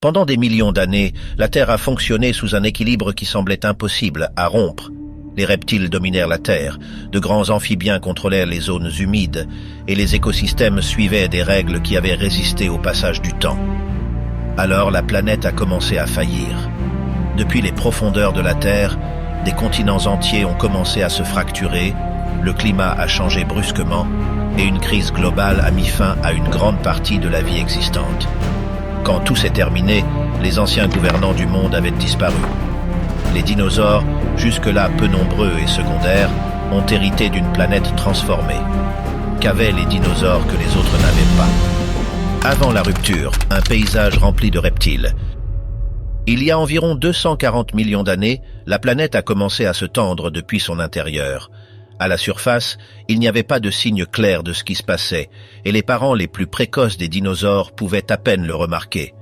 Pendant des millions d'années, la Terre a fonctionné sous un équilibre qui semblait impossible à rompre. Les reptiles dominèrent la Terre, de grands amphibiens contrôlèrent les zones humides, et les écosystèmes suivaient des règles qui avaient résisté au passage du temps. Alors la planète a commencé à faillir. Depuis les profondeurs de la Terre, des continents entiers ont commencé à se fracturer, le climat a changé brusquement, et une crise globale a mis fin à une grande partie de la vie existante. Quand tout s'est terminé, les anciens gouvernants du monde avaient disparu. Les dinosaures, jusque-là peu nombreux et secondaires, ont hérité d'une planète transformée. Qu'avaient les dinosaures que les autres n'avaient pas? Avant la rupture, un paysage rempli de reptiles. Il y a environ 240 millions d'années, la planète a commencé à se tendre depuis son intérieur. À la surface, il n'y avait pas de signe clair de ce qui se passait, et les parents les plus précoces des dinosaures pouvaient à peine le remarquer.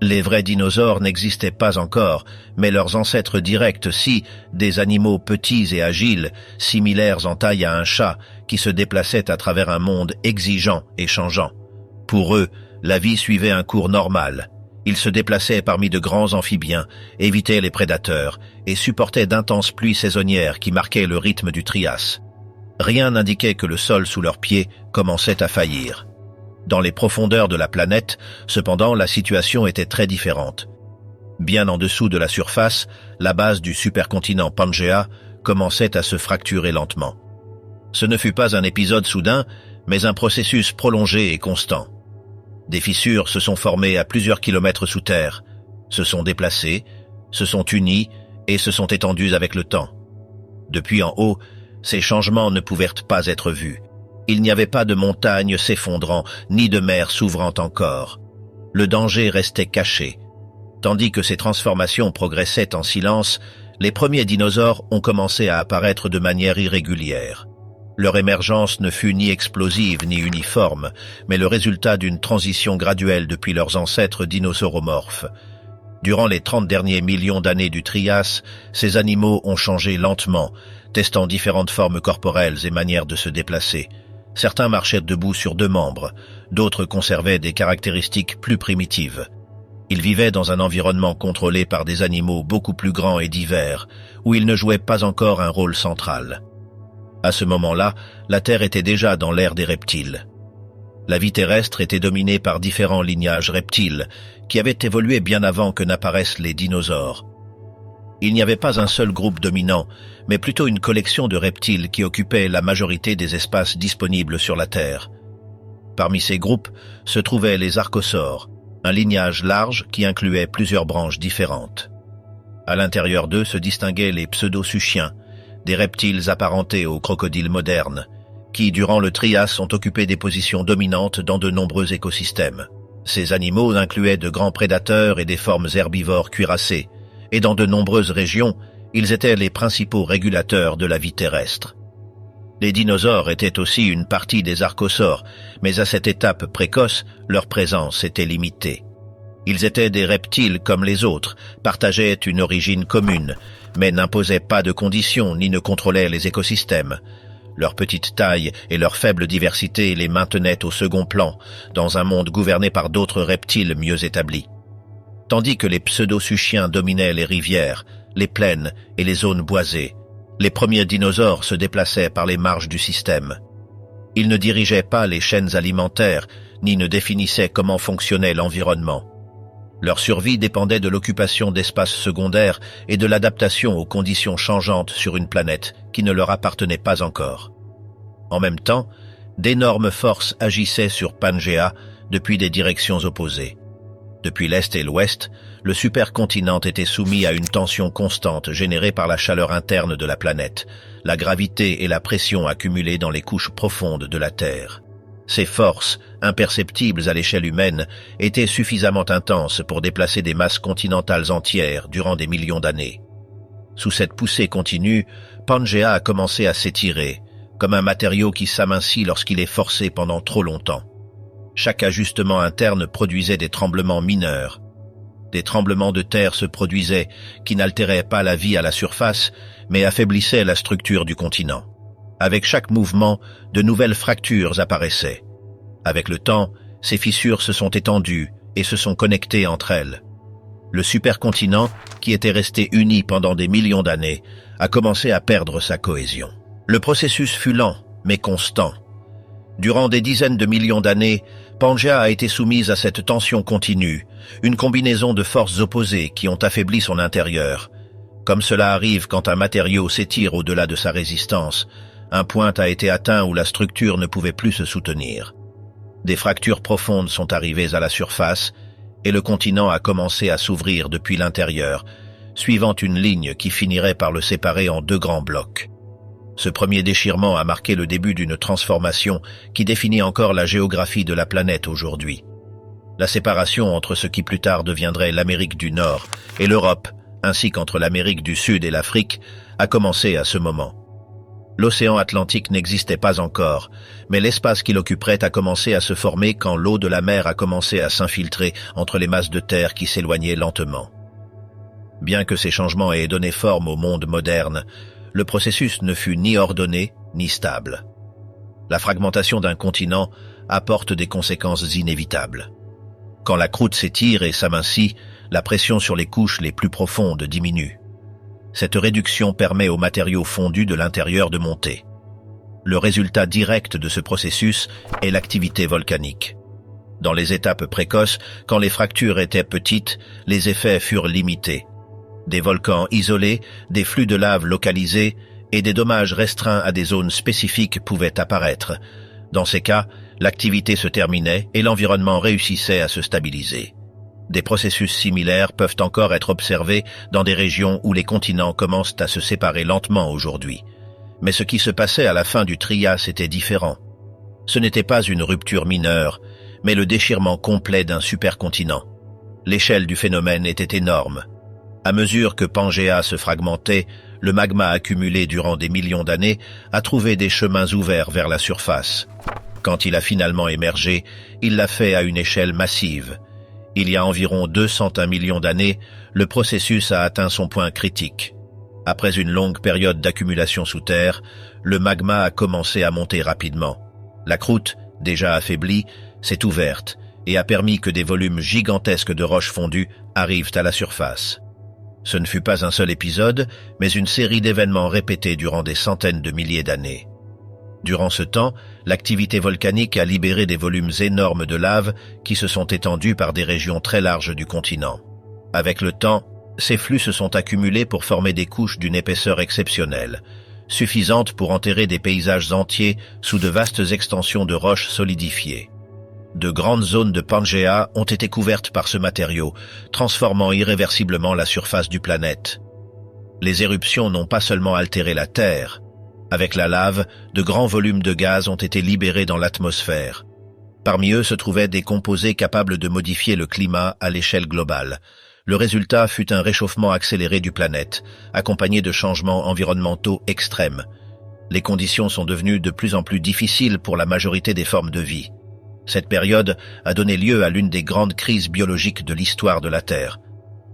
Les vrais dinosaures n'existaient pas encore, mais leurs ancêtres directs, des animaux petits et agiles, similaires en taille à un chat, qui se déplaçaient à travers un monde exigeant et changeant. Pour eux, la vie suivait un cours normal. Ils se déplaçaient parmi de grands amphibiens, évitaient les prédateurs et supportaient d'intenses pluies saisonnières qui marquaient le rythme du Trias. Rien n'indiquait que le sol sous leurs pieds commençait à faillir. Dans les profondeurs de la planète, cependant, la situation était très différente. Bien en dessous de la surface, la base du supercontinent Pangea commençait à se fracturer lentement. Ce ne fut pas un épisode soudain, mais un processus prolongé et constant. Des fissures se sont formées à plusieurs kilomètres sous terre, se sont déplacées, se sont unies et se sont étendues avec le temps. Depuis en haut, ces changements ne pouvaient pas être vus. Il n'y avait pas de montagne s'effondrant, ni de mer s'ouvrant encore. Le danger restait caché. Tandis que ces transformations progressaient en silence, les premiers dinosaures ont commencé à apparaître de manière irrégulière. Leur émergence ne fut ni explosive ni uniforme, mais le résultat d'une transition graduelle depuis leurs ancêtres dinosauromorphes. Durant les 30 derniers millions d'années du Trias, ces animaux ont changé lentement, testant différentes formes corporelles et manières de se déplacer. Certains marchaient debout sur deux membres, d'autres conservaient des caractéristiques plus primitives. Ils vivaient dans un environnement contrôlé par des animaux beaucoup plus grands et divers, où ils ne jouaient pas encore un rôle central. À ce moment-là, la Terre était déjà dans l'ère des reptiles. La vie terrestre était dominée par différents lignages reptiles, qui avaient évolué bien avant que n'apparaissent les dinosaures. Il n'y avait pas un seul groupe dominant, mais plutôt une collection de reptiles qui occupaient la majorité des espaces disponibles sur la Terre. Parmi ces groupes se trouvaient les archosaures, un lignage large qui incluait plusieurs branches différentes. À l'intérieur d'eux se distinguaient les pseudosuchiens, des reptiles apparentés aux crocodiles modernes, qui, durant le Trias, ont occupé des positions dominantes dans de nombreux écosystèmes. Ces animaux incluaient de grands prédateurs et des formes herbivores cuirassées, et dans de nombreuses régions, ils étaient les principaux régulateurs de la vie terrestre. Les dinosaures étaient aussi une partie des archosaures, mais à cette étape précoce, leur présence était limitée. Ils étaient des reptiles comme les autres, partageaient une origine commune, mais n'imposaient pas de conditions ni ne contrôlaient les écosystèmes. Leur petite taille et leur faible diversité les maintenaient au second plan, dans un monde gouverné par d'autres reptiles mieux établis. Tandis que les pseudosuchiens dominaient les rivières, les plaines et les zones boisées, les premiers dinosaures se déplaçaient par les marges du système. Ils ne dirigeaient pas les chaînes alimentaires, ni ne définissaient comment fonctionnait l'environnement. Leur survie dépendait de l'occupation d'espaces secondaires et de l'adaptation aux conditions changeantes sur une planète qui ne leur appartenait pas encore. En même temps, d'énormes forces agissaient sur Pangea depuis des directions opposées. Depuis l'Est et l'Ouest, le supercontinent était soumis à une tension constante générée par la chaleur interne de la planète, la gravité et la pression accumulées dans les couches profondes de la Terre. Ces forces, imperceptibles à l'échelle humaine, étaient suffisamment intenses pour déplacer des masses continentales entières durant des millions d'années. Sous cette poussée continue, Pangea a commencé à s'étirer, comme un matériau qui s'amincit lorsqu'il est forcé pendant trop longtemps. Chaque ajustement interne produisait des tremblements mineurs. Des tremblements de terre se produisaient qui n'altéraient pas la vie à la surface, mais affaiblissaient la structure du continent. Avec chaque mouvement, de nouvelles fractures apparaissaient. Avec le temps, ces fissures se sont étendues et se sont connectées entre elles. Le supercontinent, qui était resté uni pendant des millions d'années, a commencé à perdre sa cohésion. Le processus fut lent, mais constant. Durant des dizaines de millions d'années, Pangea a été soumise à cette tension continue, une combinaison de forces opposées qui ont affaibli son intérieur. Comme cela arrive quand un matériau s'étire au-delà de sa résistance, un point a été atteint où la structure ne pouvait plus se soutenir. Des fractures profondes sont arrivées à la surface et le continent a commencé à s'ouvrir depuis l'intérieur, suivant une ligne qui finirait par le séparer en deux grands blocs. Ce premier déchirement a marqué le début d'une transformation qui définit encore la géographie de la planète aujourd'hui. La séparation entre ce qui plus tard deviendrait l'Amérique du Nord et l'Europe, ainsi qu'entre l'Amérique du Sud et l'Afrique, a commencé à ce moment. L'océan Atlantique n'existait pas encore, mais l'espace qu'il occuperait a commencé à se former quand l'eau de la mer a commencé à s'infiltrer entre les masses de terre qui s'éloignaient lentement. Bien que ces changements aient donné forme au monde moderne, le processus ne fut ni ordonné ni stable. La fragmentation d'un continent apporte des conséquences inévitables. Quand la croûte s'étire et s'amincit, la pression sur les couches les plus profondes diminue. Cette réduction permet aux matériaux fondus de l'intérieur de monter. Le résultat direct de ce processus est l'activité volcanique. Dans les étapes précoces, quand les fractures étaient petites, les effets furent limités. Des volcans isolés, des flux de lave localisés et des dommages restreints à des zones spécifiques pouvaient apparaître. Dans ces cas, l'activité se terminait et l'environnement réussissait à se stabiliser. Des processus similaires peuvent encore être observés dans des régions où les continents commencent à se séparer lentement aujourd'hui. Mais ce qui se passait à la fin du Trias était différent. Ce n'était pas une rupture mineure, mais le déchirement complet d'un supercontinent. L'échelle du phénomène était énorme. À mesure que Pangea se fragmentait, le magma accumulé durant des millions d'années a trouvé des chemins ouverts vers la surface. Quand il a finalement émergé, il l'a fait à une échelle massive. Il y a environ 201 millions d'années, le processus a atteint son point critique. Après une longue période d'accumulation sous terre, le magma a commencé à monter rapidement. La croûte, déjà affaiblie, s'est ouverte et a permis que des volumes gigantesques de roches fondues arrivent à la surface. Ce ne fut pas un seul épisode, mais une série d'événements répétés durant des centaines de milliers d'années. Durant ce temps, l'activité volcanique a libéré des volumes énormes de lave qui se sont étendus par des régions très larges du continent. Avec le temps, ces flux se sont accumulés pour former des couches d'une épaisseur exceptionnelle, suffisantes pour enterrer des paysages entiers sous de vastes extensions de roches solidifiées. De grandes zones de Pangea ont été couvertes par ce matériau, transformant irréversiblement la surface du planète. Les éruptions n'ont pas seulement altéré la Terre. Avec la lave, de grands volumes de gaz ont été libérés dans l'atmosphère. Parmi eux se trouvaient des composés capables de modifier le climat à l'échelle globale. Le résultat fut un réchauffement accéléré du planète, accompagné de changements environnementaux extrêmes. Les conditions sont devenues de plus en plus difficiles pour la majorité des formes de vie. Cette période a donné lieu à l'une des grandes crises biologiques de l'histoire de la Terre.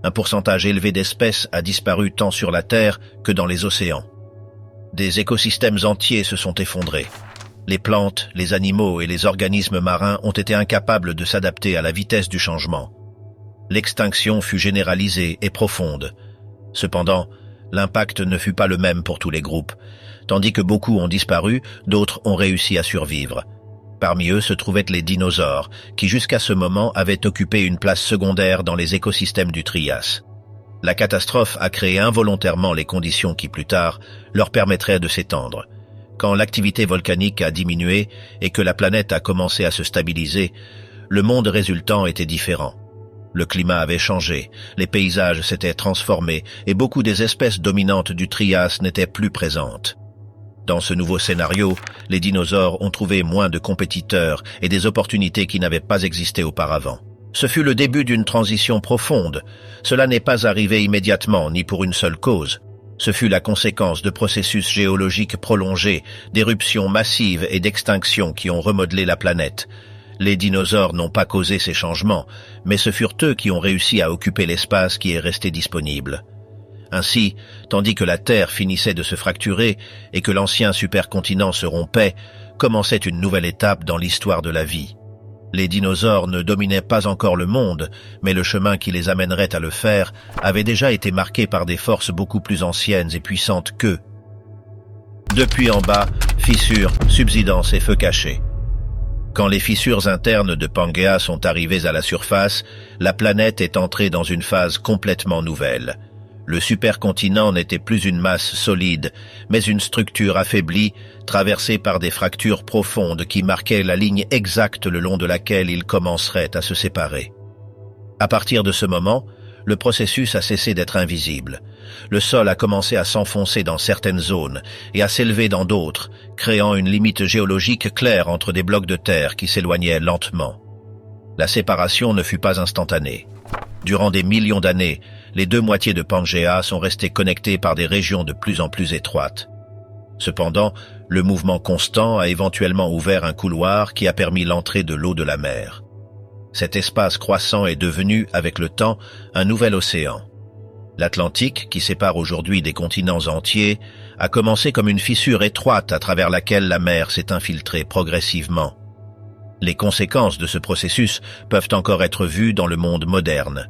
Un pourcentage élevé d'espèces a disparu tant sur la Terre que dans les océans. Des écosystèmes entiers se sont effondrés. Les plantes, les animaux et les organismes marins ont été incapables de s'adapter à la vitesse du changement. L'extinction fut généralisée et profonde. Cependant, l'impact ne fut pas le même pour tous les groupes. Tandis que beaucoup ont disparu, d'autres ont réussi à survivre. Parmi eux se trouvaient les dinosaures, qui jusqu'à ce moment avaient occupé une place secondaire dans les écosystèmes du Trias. La catastrophe a créé involontairement les conditions qui, plus tard, leur permettraient de s'étendre. Quand l'activité volcanique a diminué et que la planète a commencé à se stabiliser, le monde résultant était différent. Le climat avait changé, les paysages s'étaient transformés et beaucoup des espèces dominantes du Trias n'étaient plus présentes. Dans ce nouveau scénario, les dinosaures ont trouvé moins de compétiteurs et des opportunités qui n'avaient pas existé auparavant. Ce fut le début d'une transition profonde. Cela n'est pas arrivé immédiatement ni pour une seule cause. Ce fut la conséquence de processus géologiques prolongés, d'éruptions massives et d'extinctions qui ont remodelé la planète. Les dinosaures n'ont pas causé ces changements, mais ce furent eux qui ont réussi à occuper l'espace qui est resté disponible. Ainsi, tandis que la Terre finissait de se fracturer et que l'ancien supercontinent se rompait, commençait une nouvelle étape dans l'histoire de la vie. Les dinosaures ne dominaient pas encore le monde, mais le chemin qui les amènerait à le faire avait déjà été marqué par des forces beaucoup plus anciennes et puissantes qu'eux. Depuis en bas, fissures, subsidences et feux cachés. Quand les fissures internes de Pangea sont arrivées à la surface, la planète est entrée dans une phase complètement nouvelle. Le supercontinent n'était plus une masse solide, mais une structure affaiblie, traversée par des fractures profondes qui marquaient la ligne exacte le long de laquelle il commencerait à se séparer. À partir de ce moment, le processus a cessé d'être invisible. Le sol a commencé à s'enfoncer dans certaines zones et à s'élever dans d'autres, créant une limite géologique claire entre des blocs de terre qui s'éloignaient lentement. La séparation ne fut pas instantanée. Durant des millions d'années, les deux moitiés de Pangea sont restées connectées par des régions de plus en plus étroites. Cependant, le mouvement constant a éventuellement ouvert un couloir qui a permis l'entrée de l'eau de la mer. Cet espace croissant est devenu, avec le temps, un nouvel océan. L'Atlantique, qui sépare aujourd'hui des continents entiers, a commencé comme une fissure étroite à travers laquelle la mer s'est infiltrée progressivement. Les conséquences de ce processus peuvent encore être vues dans le monde moderne.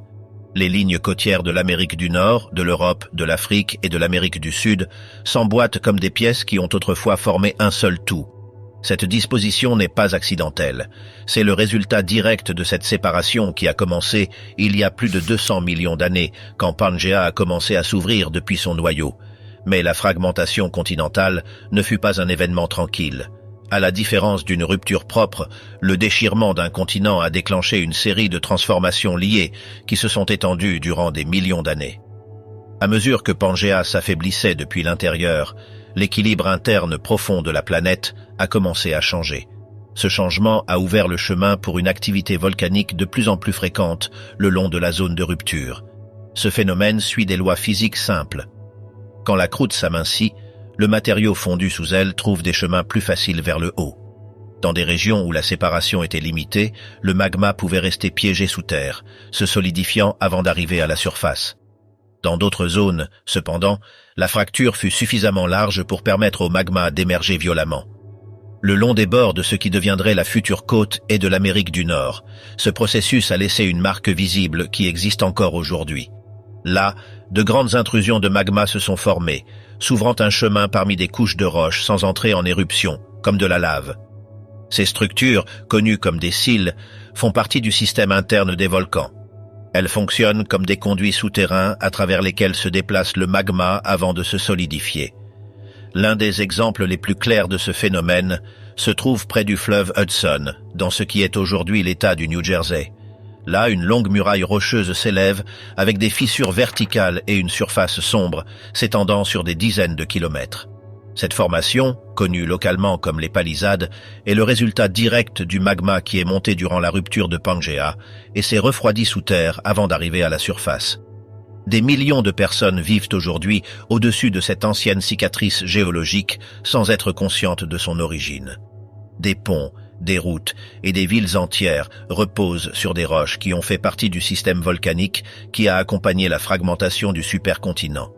Les lignes côtières de l'Amérique du Nord, de l'Europe, de l'Afrique et de l'Amérique du Sud s'emboîtent comme des pièces qui ont autrefois formé un seul tout. Cette disposition n'est pas accidentelle. C'est le résultat direct de cette séparation qui a commencé il y a plus de 200 millions d'années, quand Pangea a commencé à s'ouvrir depuis son noyau. Mais la fragmentation continentale ne fut pas un événement tranquille. À la différence d'une rupture propre, le déchirement d'un continent a déclenché une série de transformations liées qui se sont étendues durant des millions d'années. À mesure que Pangea s'affaiblissait depuis l'intérieur, l'équilibre interne profond de la planète a commencé à changer. Ce changement a ouvert le chemin pour une activité volcanique de plus en plus fréquente le long de la zone de rupture. Ce phénomène suit des lois physiques simples. Quand la croûte s'amincit, le matériau fondu sous elle trouve des chemins plus faciles vers le haut. Dans des régions où la séparation était limitée, le magma pouvait rester piégé sous terre, se solidifiant avant d'arriver à la surface. Dans d'autres zones, cependant, la fracture fut suffisamment large pour permettre au magma d'émerger violemment. Le long des bords de ce qui deviendrait la future côte est de l'Amérique du Nord. Ce processus a laissé une marque visible qui existe encore aujourd'hui. Là, de grandes intrusions de magma se sont formées, s'ouvrant un chemin parmi des couches de roches sans entrer en éruption, comme de la lave. Ces structures, connues comme des cils, font partie du système interne des volcans. Elles fonctionnent comme des conduits souterrains à travers lesquels se déplace le magma avant de se solidifier. L'un des exemples les plus clairs de ce phénomène se trouve près du fleuve Hudson, dans ce qui est aujourd'hui l'État du New Jersey. Là, une longue muraille rocheuse s'élève avec des fissures verticales et une surface sombre s'étendant sur des dizaines de kilomètres. Cette formation, connue localement comme les palissades, est le résultat direct du magma qui est monté durant la rupture de Pangea et s'est refroidi sous terre avant d'arriver à la surface. Des millions de personnes vivent aujourd'hui au-dessus de cette ancienne cicatrice géologique sans être conscientes de son origine. Des ponts, des routes et des villes entières reposent sur des roches qui ont fait partie du système volcanique qui a accompagné la fragmentation du supercontinent.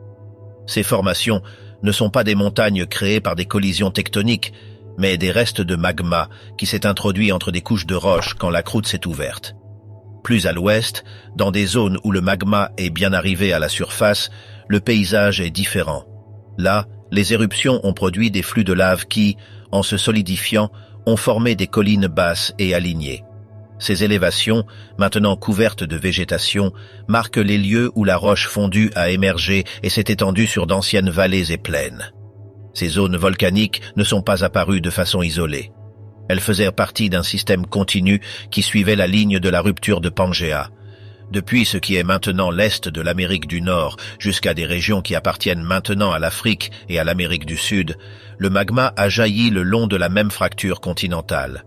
Ces formations ne sont pas des montagnes créées par des collisions tectoniques, mais des restes de magma qui s'est introduit entre des couches de roches quand la croûte s'est ouverte. Plus à l'ouest, dans des zones où le magma est bien arrivé à la surface, le paysage est différent. Là, les éruptions ont produit des flux de lave qui, en se solidifiant, ont formé des collines basses et alignées. Ces élévations, maintenant couvertes de végétation, marquent les lieux où la roche fondue a émergé et s'est étendue sur d'anciennes vallées et plaines. Ces zones volcaniques ne sont pas apparues de façon isolée. Elles faisaient partie d'un système continu qui suivait la ligne de la rupture de Pangea. Depuis ce qui est maintenant l'est de l'Amérique du Nord jusqu'à des régions qui appartiennent maintenant à l'Afrique et à l'Amérique du Sud, le magma a jailli le long de la même fracture continentale.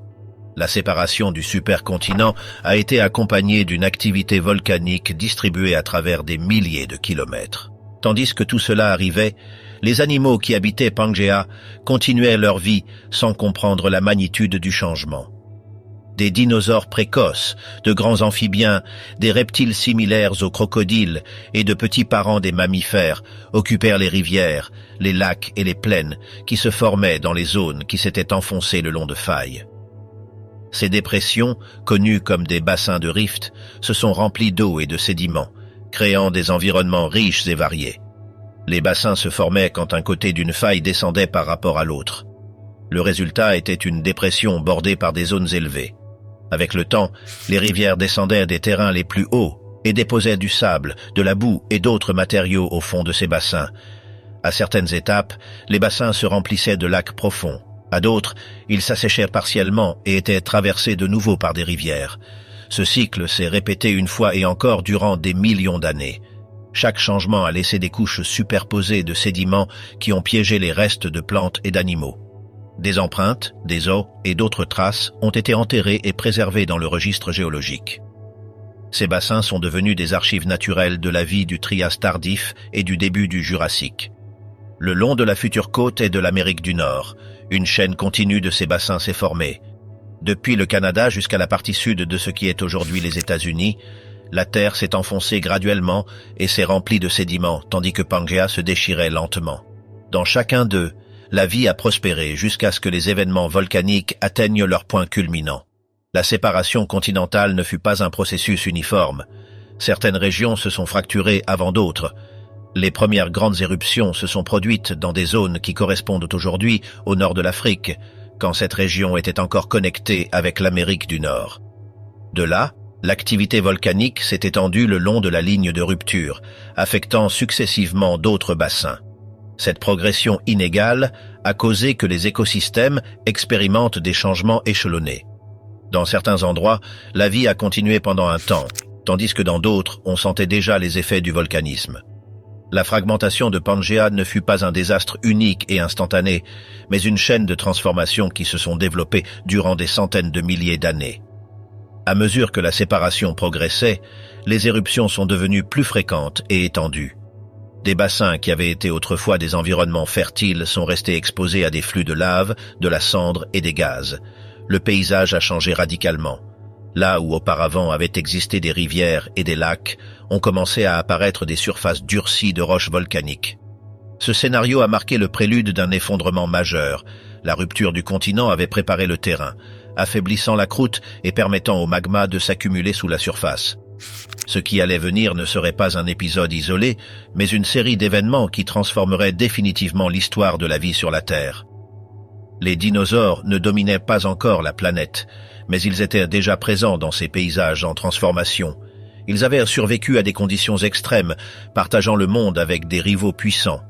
La séparation du supercontinent a été accompagnée d'une activité volcanique distribuée à travers des milliers de kilomètres. Tandis que tout cela arrivait, les animaux qui habitaient Pangea continuaient leur vie sans comprendre la magnitude du changement. Des dinosaures précoces, de grands amphibiens, des reptiles similaires aux crocodiles et de petits parents des mammifères occupèrent les rivières, les lacs et les plaines qui se formaient dans les zones qui s'étaient enfoncées le long de failles. Ces dépressions, connues comme des bassins de rift, se sont remplies d'eau et de sédiments, créant des environnements riches et variés. Les bassins se formaient quand un côté d'une faille descendait par rapport à l'autre. Le résultat était une dépression bordée par des zones élevées. Avec le temps, les rivières descendaient des terrains les plus hauts et déposaient du sable, de la boue et d'autres matériaux au fond de ces bassins. À certaines étapes, les bassins se remplissaient de lacs profonds. À d'autres, ils s'asséchaient partiellement et étaient traversés de nouveau par des rivières. Ce cycle s'est répété une fois et encore durant des millions d'années. Chaque changement a laissé des couches superposées de sédiments qui ont piégé les restes de plantes et d'animaux. Des empreintes, des os et d'autres traces ont été enterrées et préservées dans le registre géologique. Ces bassins sont devenus des archives naturelles de la vie du Trias tardif et du début du Jurassique. Le long de la future côte est de l'Amérique du Nord, une chaîne continue de ces bassins s'est formée. Depuis le Canada jusqu'à la partie sud de ce qui est aujourd'hui les États-Unis, la terre s'est enfoncée graduellement et s'est remplie de sédiments, tandis que Pangea se déchirait lentement. Dans chacun d'eux, la vie a prospéré jusqu'à ce que les événements volcaniques atteignent leur point culminant. La séparation continentale ne fut pas un processus uniforme. Certaines régions se sont fracturées avant d'autres. Les premières grandes éruptions se sont produites dans des zones qui correspondent aujourd'hui au nord de l'Afrique, quand cette région était encore connectée avec l'Amérique du Nord. De là, l'activité volcanique s'est étendue le long de la ligne de rupture, affectant successivement d'autres bassins. Cette progression inégale a causé que les écosystèmes expérimentent des changements échelonnés. Dans certains endroits, la vie a continué pendant un temps, tandis que dans d'autres, on sentait déjà les effets du volcanisme. La fragmentation de Pangea ne fut pas un désastre unique et instantané, mais une chaîne de transformations qui se sont développées durant des centaines de milliers d'années. À mesure que la séparation progressait, les éruptions sont devenues plus fréquentes et étendues. Des bassins qui avaient été autrefois des environnements fertiles sont restés exposés à des flux de lave, de la cendre et des gaz. Le paysage a changé radicalement. Là où auparavant avaient existé des rivières et des lacs, ont commencé à apparaître des surfaces durcies de roches volcaniques. Ce scénario a marqué le prélude d'un effondrement majeur. La rupture du continent avait préparé le terrain, affaiblissant la croûte et permettant au magma de s'accumuler sous la surface. Ce qui allait venir ne serait pas un épisode isolé, mais une série d'événements qui transformeraient définitivement l'histoire de la vie sur la Terre. Les dinosaures ne dominaient pas encore la planète, mais ils étaient déjà présents dans ces paysages en transformation. Ils avaient survécu à des conditions extrêmes, partageant le monde avec des rivaux puissants.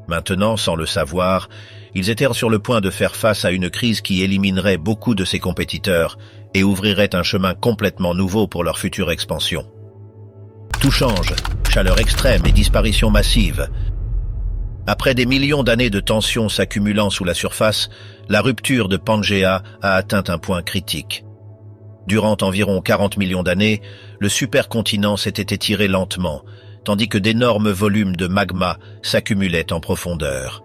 Maintenant, sans le savoir, ils étaient sur le point de faire face à une crise qui éliminerait beaucoup de ses compétiteurs et ouvrirait un chemin complètement nouveau pour leur future expansion. Tout change, chaleur extrême et disparition massive. Après des millions d'années de tensions s'accumulant sous la surface, la rupture de Pangea a atteint un point critique. Durant environ 40 millions d'années, le supercontinent s'était étiré lentement, tandis que d'énormes volumes de magma s'accumulaient en profondeur.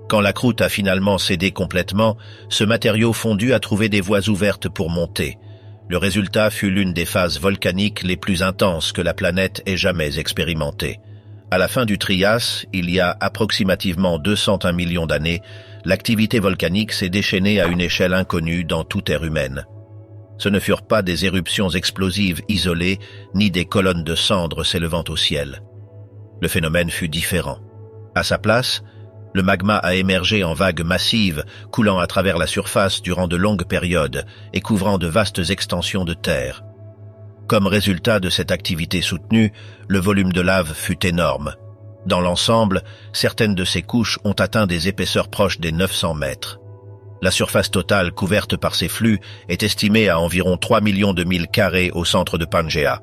Quand la croûte a finalement cédé complètement, ce matériau fondu a trouvé des voies ouvertes pour monter. Le résultat fut l'une des phases volcaniques les plus intenses que la planète ait jamais expérimentées. À la fin du Trias, il y a approximativement 201 millions d'années, l'activité volcanique s'est déchaînée à une échelle inconnue dans toute ère humaine. Ce ne furent pas des éruptions explosives isolées, ni des colonnes de cendres s'élevant au ciel. Le phénomène fut différent. À sa place, le magma a émergé en vagues massives, coulant à travers la surface durant de longues périodes et couvrant de vastes extensions de terre. Comme résultat de cette activité soutenue, le volume de lave fut énorme. Dans l'ensemble, certaines de ces couches ont atteint des épaisseurs proches des 900 mètres. La surface totale couverte par ces flux est estimée à environ 3 millions de milles carrés au centre de Pangea.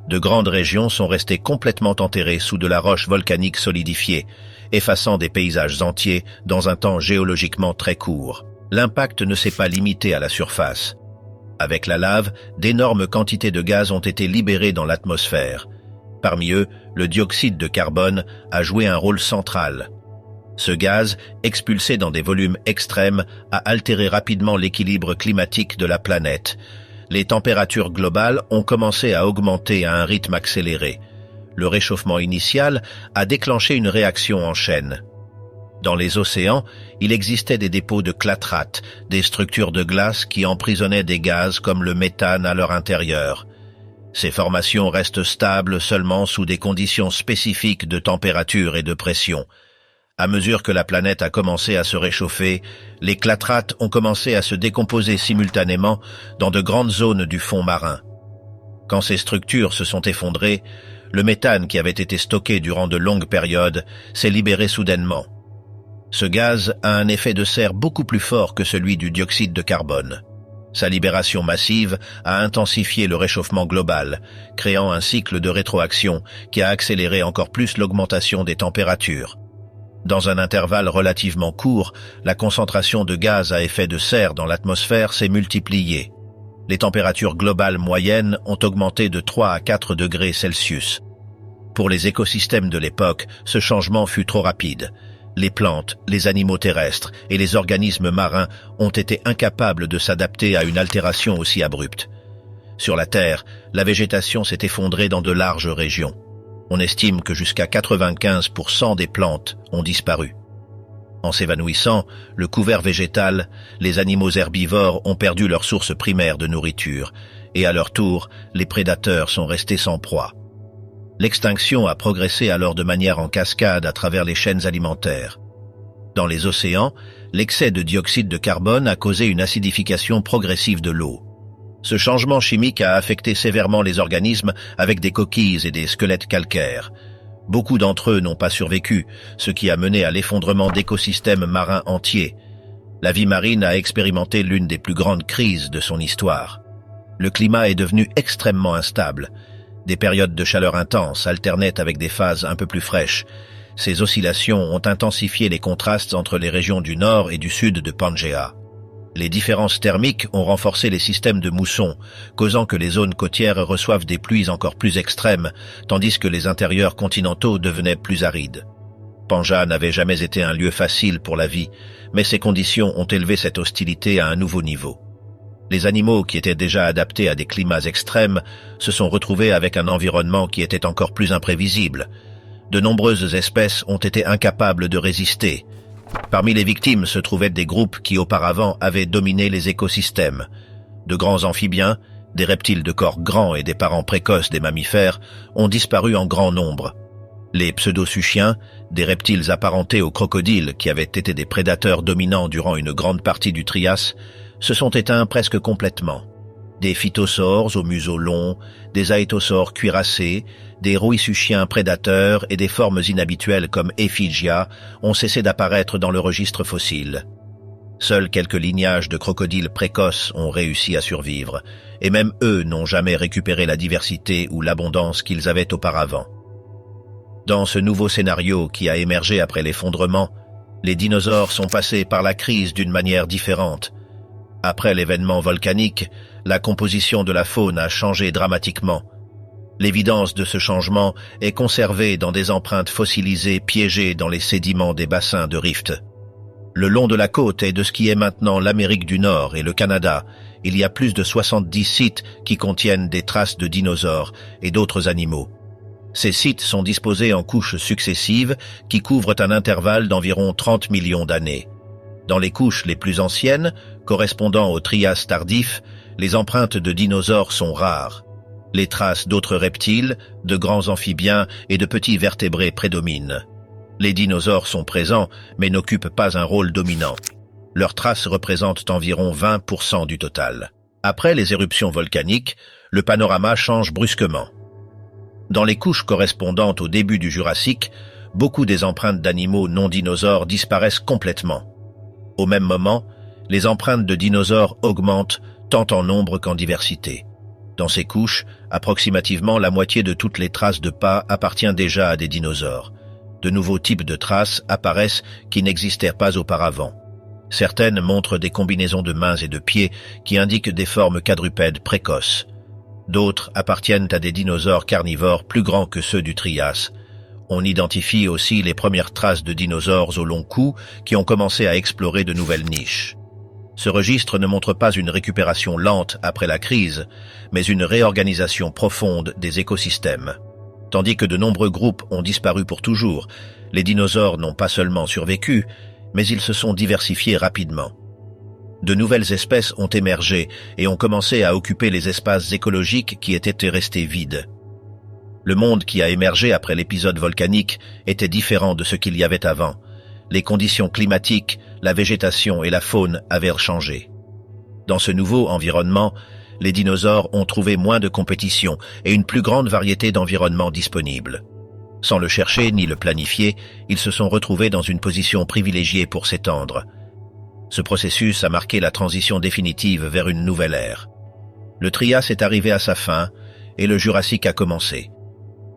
De grandes régions sont restées complètement enterrées sous de la roche volcanique solidifiée, effaçant des paysages entiers dans un temps géologiquement très court. L'impact ne s'est pas limité à la surface. Avec la lave, d'énormes quantités de gaz ont été libérées dans l'atmosphère. Parmi eux, le dioxyde de carbone a joué un rôle central. Ce gaz, expulsé dans des volumes extrêmes, a altéré rapidement l'équilibre climatique de la planète. Les températures globales ont commencé à augmenter à un rythme accéléré. Le réchauffement initial a déclenché une réaction en chaîne. Dans les océans, il existait des dépôts de clatrates, des structures de glace qui emprisonnaient des gaz comme le méthane à leur intérieur. Ces formations restent stables seulement sous des conditions spécifiques de température et de pression. À mesure que la planète a commencé à se réchauffer, les clatrates ont commencé à se décomposer simultanément dans de grandes zones du fond marin. Quand ces structures se sont effondrées, le méthane qui avait été stocké durant de longues périodes s'est libéré soudainement. Ce gaz a un effet de serre beaucoup plus fort que celui du dioxyde de carbone. Sa libération massive a intensifié le réchauffement global, créant un cycle de rétroaction qui a accéléré encore plus l'augmentation des températures. Dans un intervalle relativement court, la concentration de gaz à effet de serre dans l'atmosphère s'est multipliée. Les températures globales moyennes ont augmenté de 3 à 4 degrés Celsius. Pour les écosystèmes de l'époque, ce changement fut trop rapide. Les plantes, les animaux terrestres et les organismes marins ont été incapables de s'adapter à une altération aussi abrupte. Sur la Terre, la végétation s'est effondrée dans de larges régions. On estime que jusqu'à 95% des plantes ont disparu. En s'évanouissant, le couvert végétal, les animaux herbivores ont perdu leur source primaire de nourriture, et à leur tour, les prédateurs sont restés sans proie. L'extinction a progressé alors de manière en cascade à travers les chaînes alimentaires. Dans les océans, l'excès de dioxyde de carbone a causé une acidification progressive de l'eau. Ce changement chimique a affecté sévèrement les organismes avec des coquilles et des squelettes calcaires. Beaucoup d'entre eux n'ont pas survécu, ce qui a mené à l'effondrement d'écosystèmes marins entiers. La vie marine a expérimenté l'une des plus grandes crises de son histoire. Le climat est devenu extrêmement instable. Des périodes de chaleur intense alternaient avec des phases un peu plus fraîches. Ces oscillations ont intensifié les contrastes entre les régions du nord et du sud de Pangea. Les différences thermiques ont renforcé les systèmes de mousson, causant que les zones côtières reçoivent des pluies encore plus extrêmes, tandis que les intérieurs continentaux devenaient plus arides. Pangea n'avait jamais été un lieu facile pour la vie, mais ces conditions ont élevé cette hostilité à un nouveau niveau. Les animaux qui étaient déjà adaptés à des climats extrêmes se sont retrouvés avec un environnement qui était encore plus imprévisible. De nombreuses espèces ont été incapables de résister. Parmi les victimes se trouvaient des groupes qui auparavant avaient dominé les écosystèmes. De grands amphibiens, des reptiles de corps grands et des parents précoces des mammifères ont disparu en grand nombre. Les pseudosuchiens, des reptiles apparentés aux crocodiles qui avaient été des prédateurs dominants durant une grande partie du Trias, se sont éteints presque complètement. Des phytosaures au museau long, des aétosaures cuirassés, des rouissuchiens prédateurs et des formes inhabituelles comme Ephigia ont cessé d'apparaître dans le registre fossile. Seuls quelques lignages de crocodiles précoces ont réussi à survivre, et même eux n'ont jamais récupéré la diversité ou l'abondance qu'ils avaient auparavant. Dans ce nouveau scénario qui a émergé après l'effondrement, les dinosaures sont passés par la crise d'une manière différente. Après l'événement volcanique, la composition de la faune a changé dramatiquement. L'évidence de ce changement est conservée dans des empreintes fossilisées piégées dans les sédiments des bassins de rift. Le long de la côte et de ce qui est maintenant l'Amérique du Nord et le Canada, il y a plus de 70 sites qui contiennent des traces de dinosaures et d'autres animaux. Ces sites sont disposés en couches successives qui couvrent un intervalle d'environ 30 millions d'années. Dans les couches les plus anciennes, correspondant au Trias tardif, les empreintes de dinosaures sont rares. Les traces d'autres reptiles, de grands amphibiens et de petits vertébrés prédominent. Les dinosaures sont présents, mais n'occupent pas un rôle dominant. Leurs traces représentent environ 20% du total. Après les éruptions volcaniques, le panorama change brusquement. Dans les couches correspondantes au début du Jurassique, beaucoup des empreintes d'animaux non dinosaures disparaissent complètement. Au même moment, les empreintes de dinosaures augmentent tant en nombre qu'en diversité. Dans ces couches, approximativement la moitié de toutes les traces de pas appartient déjà à des dinosaures. De nouveaux types de traces apparaissent qui n'existèrent pas auparavant. Certaines montrent des combinaisons de mains et de pieds qui indiquent des formes quadrupèdes précoces. D'autres appartiennent à des dinosaures carnivores plus grands que ceux du Trias. On identifie aussi les premières traces de dinosaures au long cou qui ont commencé à explorer de nouvelles niches. Ce registre ne montre pas une récupération lente après la crise, mais une réorganisation profonde des écosystèmes. Tandis que de nombreux groupes ont disparu pour toujours, les dinosaures n'ont pas seulement survécu, mais ils se sont diversifiés rapidement. De nouvelles espèces ont émergé et ont commencé à occuper les espaces écologiques qui étaient restés vides. Le monde qui a émergé après l'épisode volcanique était différent de ce qu'il y avait avant. Les conditions climatiques, la végétation et la faune avaient changé. Dans ce nouveau environnement, les dinosaures ont trouvé moins de compétition et une plus grande variété d'environnements disponibles. Sans le chercher ni le planifier, ils se sont retrouvés dans une position privilégiée pour s'étendre. Ce processus a marqué la transition définitive vers une nouvelle ère. Le Trias est arrivé à sa fin et le Jurassique a commencé.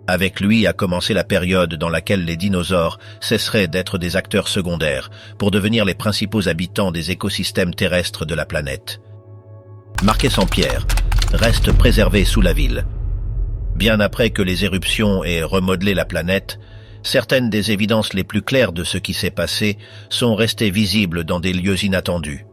Avec lui a commencé la période dans laquelle les dinosaures cesseraient d'être des acteurs secondaires pour devenir les principaux habitants des écosystèmes terrestres de la planète. Marqués en pierre, reste préservé sous la ville. Bien après que les éruptions aient remodelé la planète, certaines des évidences les plus claires de ce qui s'est passé sont restées visibles dans des lieux inattendus.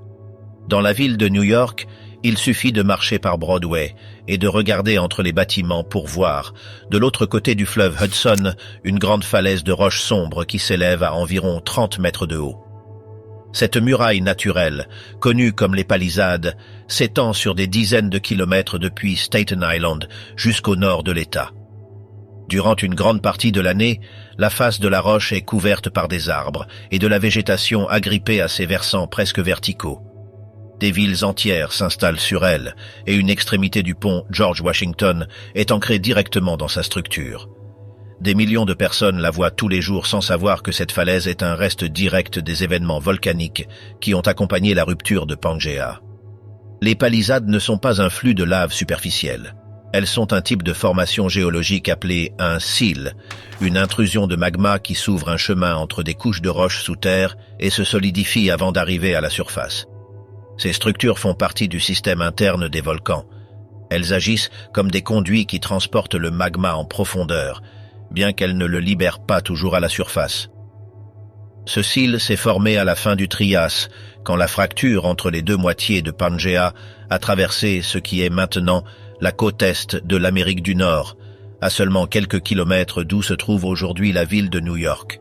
Dans la ville de New York, il suffit de marcher par Broadway et de regarder entre les bâtiments pour voir, de l'autre côté du fleuve Hudson, une grande falaise de roches sombres qui s'élève à environ 30 mètres de haut. Cette muraille naturelle, connue comme les palissades, s'étend sur des dizaines de kilomètres depuis Staten Island jusqu'au nord de l'État. Durant une grande partie de l'année, la face de la roche est couverte par des arbres et de la végétation agrippée à ses versants presque verticaux. Des villes entières s'installent sur elle et une extrémité du pont George Washington est ancrée directement dans sa structure. Des millions de personnes la voient tous les jours sans savoir que cette falaise est un reste direct des événements volcaniques qui ont accompagné la rupture de Pangea. Les palissades ne sont pas un flux de lave superficielle. Elles sont un type de formation géologique appelée un sill, une intrusion de magma qui s'ouvre un chemin entre des couches de roches sous terre et se solidifie avant d'arriver à la surface. Ces structures font partie du système interne des volcans. Elles agissent comme des conduits qui transportent le magma en profondeur, bien qu'elles ne le libèrent pas toujours à la surface. Ce sill s'est formé à la fin du Trias, quand la fracture entre les deux moitiés de Pangea a traversé ce qui est maintenant la côte est de l'Amérique du Nord, à seulement quelques kilomètres d'où se trouve aujourd'hui la ville de New York.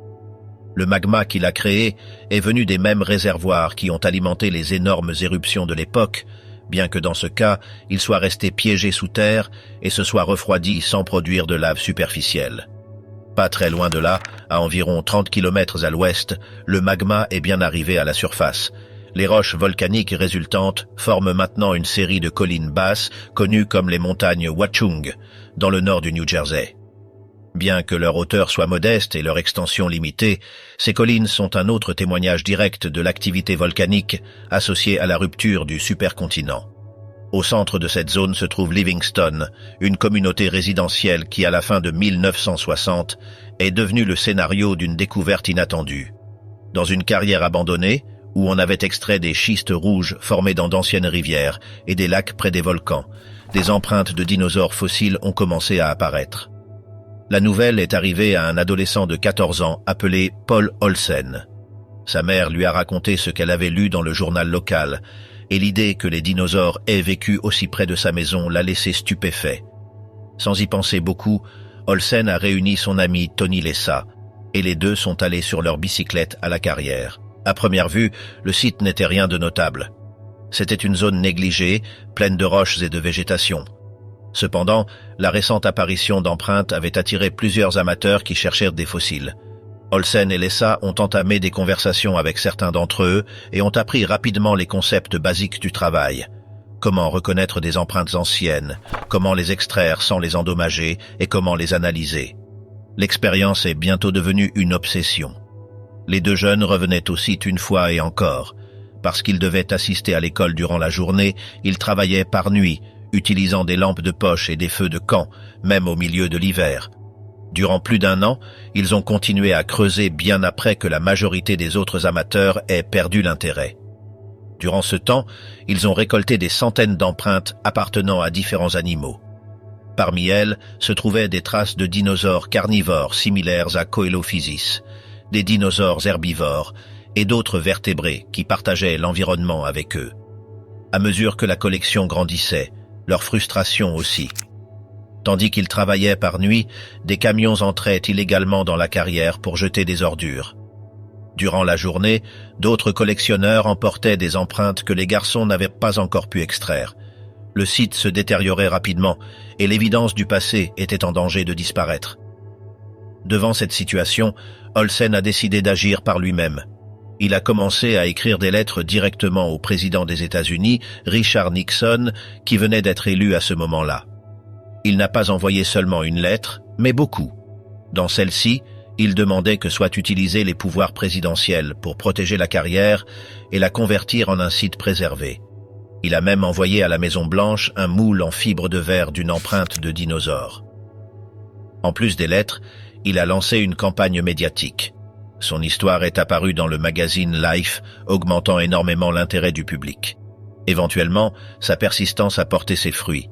Le magma qu'il a créé est venu des mêmes réservoirs qui ont alimenté les énormes éruptions de l'époque, bien que dans ce cas, il soit resté piégé sous terre et se soit refroidi sans produire de lave superficielle. Pas très loin de là, à environ 30 km à l'ouest, le magma est bien arrivé à la surface. Les roches volcaniques résultantes forment maintenant une série de collines basses connues comme les montagnes Watchung, dans le nord du New Jersey. Bien que leur hauteur soit modeste et leur extension limitée, ces collines sont un autre témoignage direct de l'activité volcanique associée à la rupture du supercontinent. Au centre de cette zone se trouve Livingston, une communauté résidentielle qui, à la fin de 1960, est devenue le scénario d'une découverte inattendue. Dans une carrière abandonnée, où on avait extrait des schistes rouges formés dans d'anciennes rivières et des lacs près des volcans, des empreintes de dinosaures fossiles ont commencé à apparaître. La nouvelle est arrivée à un adolescent de 14 ans appelé Paul Olsen. Sa mère lui a raconté ce qu'elle avait lu dans le journal local, et l'idée que les dinosaures aient vécu aussi près de sa maison l'a laissé stupéfait. Sans y penser beaucoup, Olsen a réuni son ami Tony Lessa, et les deux sont allés sur leur bicyclette à la carrière. À première vue, le site n'était rien de notable. C'était une zone négligée, pleine de roches et de végétation. Cependant, la récente apparition d'empreintes avait attiré plusieurs amateurs qui cherchèrent des fossiles. Olsen et Lessa ont entamé des conversations avec certains d'entre eux et ont appris rapidement les concepts basiques du travail. Comment reconnaître des empreintes anciennes, comment les extraire sans les endommager et comment les analyser. L'expérience est bientôt devenue une obsession. Les deux jeunes revenaient au site une fois et encore. Parce qu'ils devaient assister à l'école durant la journée, ils travaillaient par nuit, utilisant des lampes de poche et des feux de camp, même au milieu de l'hiver. Durant plus d'1 an, ils ont continué à creuser bien après que la majorité des autres amateurs aient perdu l'intérêt. Durant ce temps, ils ont récolté des centaines d'empreintes appartenant à différents animaux. Parmi elles se trouvaient des traces de dinosaures carnivores similaires à Coelophysis, des dinosaures herbivores et d'autres vertébrés qui partageaient l'environnement avec eux. À mesure que la collection grandissait, leur frustration aussi. Tandis qu'ils travaillaient par nuit, des camions entraient illégalement dans la carrière pour jeter des ordures. Durant la journée, d'autres collectionneurs emportaient des empreintes que les garçons n'avaient pas encore pu extraire. Le site se détériorait rapidement et l'évidence du passé était en danger de disparaître. Devant cette situation, Olsen a décidé d'agir par lui-même. Il a commencé à écrire des lettres directement au président des États-Unis, Richard Nixon, qui venait d'être élu à ce moment-là. Il n'a pas envoyé seulement une lettre, mais beaucoup. Dans celle-ci, il demandait que soient utilisés les pouvoirs présidentiels pour protéger la carrière et la convertir en un site préservé. Il a même envoyé à la Maison-Blanche un moule en fibre de verre d'une empreinte de dinosaure. En plus des lettres, il a lancé une campagne médiatique. Son histoire est apparue dans le magazine Life, augmentant énormément l'intérêt du public. Éventuellement, sa persistance a porté ses fruits.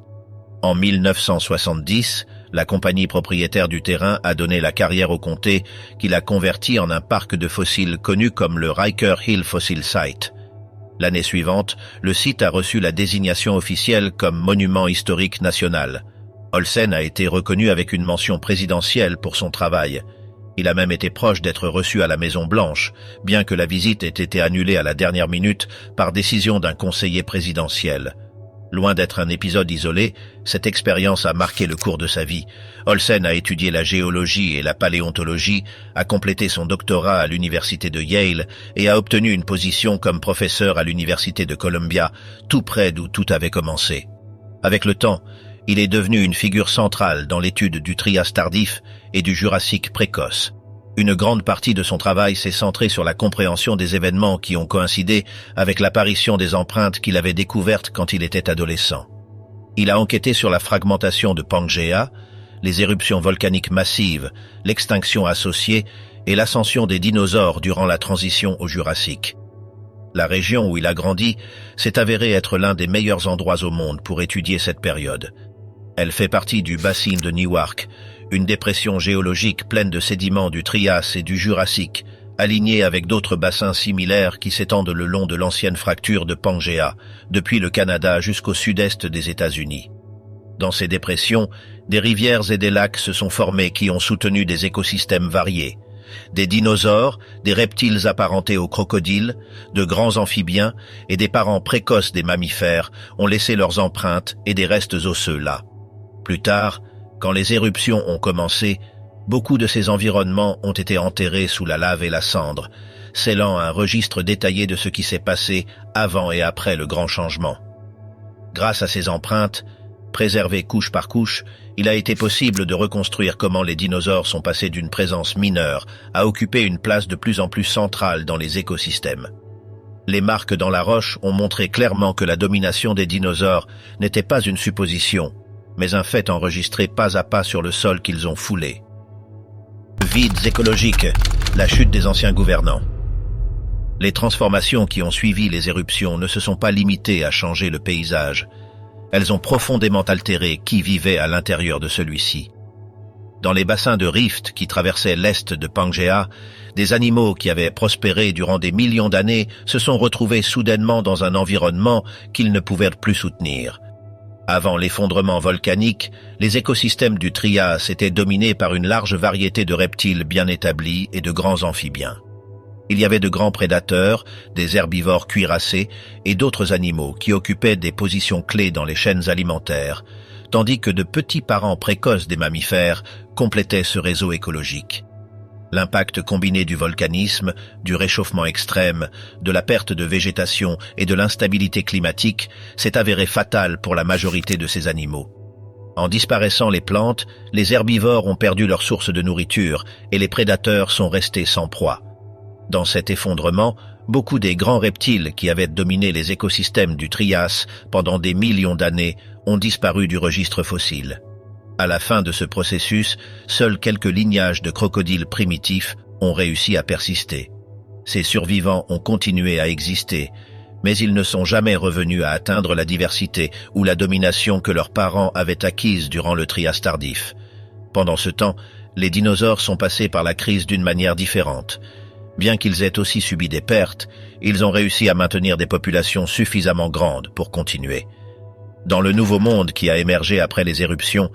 En 1970, la compagnie propriétaire du terrain a donné la carrière au comté qu'il a converti en un parc de fossiles connu comme le Riker Hill Fossil Site. L'année suivante, le site a reçu la désignation officielle comme monument historique national. Olsen a été reconnu avec une mention présidentielle pour son travail. Il a même été proche d'être reçu à la Maison-Blanche, bien que la visite ait été annulée à la dernière minute par décision d'un conseiller présidentiel. Loin d'être un épisode isolé, cette expérience a marqué le cours de sa vie. Olsen a étudié la géologie et la paléontologie, a complété son doctorat à l'université de Yale et a obtenu une position comme professeur à l'université de Columbia, tout près d'où tout avait commencé. Avec le temps, il est devenu une figure centrale dans l'étude du Trias tardif et du Jurassique précoce. Une grande partie de son travail s'est centrée sur la compréhension des événements qui ont coïncidé avec l'apparition des empreintes qu'il avait découvertes quand il était adolescent. Il a enquêté sur la fragmentation de Pangea, les éruptions volcaniques massives, l'extinction associée et l'ascension des dinosaures durant la transition au Jurassique. La région où il a grandi s'est avérée être l'un des meilleurs endroits au monde pour étudier cette période. Elle fait partie du bassin de Newark, une dépression géologique pleine de sédiments du Trias et du Jurassique, alignée avec d'autres bassins similaires qui s'étendent le long de l'ancienne fracture de Pangea, depuis le Canada jusqu'au sud-est des États-Unis. Dans ces dépressions, des rivières et des lacs se sont formés qui ont soutenu des écosystèmes variés. Des dinosaures, des reptiles apparentés aux crocodiles, de grands amphibiens et des parents précoces des mammifères ont laissé leurs empreintes et des restes osseux là. Plus tard, quand les éruptions ont commencé, beaucoup de ces environnements ont été enterrés sous la lave et la cendre, scellant un registre détaillé de ce qui s'est passé avant et après le grand changement. Grâce à ces empreintes, préservées couche par couche, il a été possible de reconstruire comment les dinosaures sont passés d'une présence mineure à occuper une place de plus en plus centrale dans les écosystèmes. Les marques dans la roche ont montré clairement que la domination des dinosaures n'était pas une supposition, mais un fait enregistré pas à pas sur le sol qu'ils ont foulé. Vides écologiques, la chute des anciens gouvernants. Les transformations qui ont suivi les éruptions ne se sont pas limitées à changer le paysage. Elles ont profondément altéré qui vivait à l'intérieur de celui-ci. Dans les bassins de rift qui traversaient l'est de Pangea, des animaux qui avaient prospéré durant des millions d'années se sont retrouvés soudainement dans un environnement qu'ils ne pouvaient plus soutenir. Avant l'effondrement volcanique, les écosystèmes du Trias étaient dominés par une large variété de reptiles bien établis et de grands amphibiens. Il y avait de grands prédateurs, des herbivores cuirassés et d'autres animaux qui occupaient des positions clés dans les chaînes alimentaires, tandis que de petits parents précoces des mammifères complétaient ce réseau écologique. L'impact combiné du volcanisme, du réchauffement extrême, de la perte de végétation et de l'instabilité climatique s'est avéré fatal pour la majorité de ces animaux. En disparaissant les plantes, les herbivores ont perdu leur source de nourriture et les prédateurs sont restés sans proie. Dans cet effondrement, beaucoup des grands reptiles qui avaient dominé les écosystèmes du Trias pendant des millions d'années ont disparu du registre fossile. À la fin de ce processus, seuls quelques lignages de crocodiles primitifs ont réussi à persister. Ces survivants ont continué à exister, mais ils ne sont jamais revenus à atteindre la diversité ou la domination que leurs parents avaient acquise durant le Trias tardif. Pendant ce temps, les dinosaures sont passés par la crise d'une manière différente. Bien qu'ils aient aussi subi des pertes, ils ont réussi à maintenir des populations suffisamment grandes pour continuer. Dans le nouveau monde qui a émergé après les éruptions,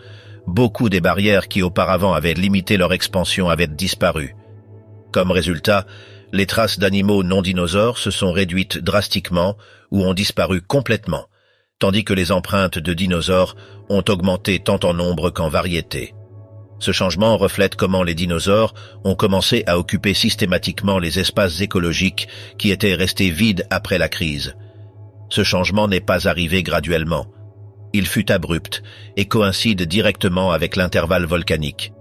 beaucoup des barrières qui auparavant avaient limité leur expansion avaient disparu. Comme résultat, les traces d'animaux non dinosaures se sont réduites drastiquement ou ont disparu complètement, tandis que les empreintes de dinosaures ont augmenté tant en nombre qu'en variété. Ce changement reflète comment les dinosaures ont commencé à occuper systématiquement les espaces écologiques qui étaient restés vides après la crise. Ce changement n'est pas arrivé graduellement. Il fut abrupt et coïncide directement avec l'intervalle volcanique.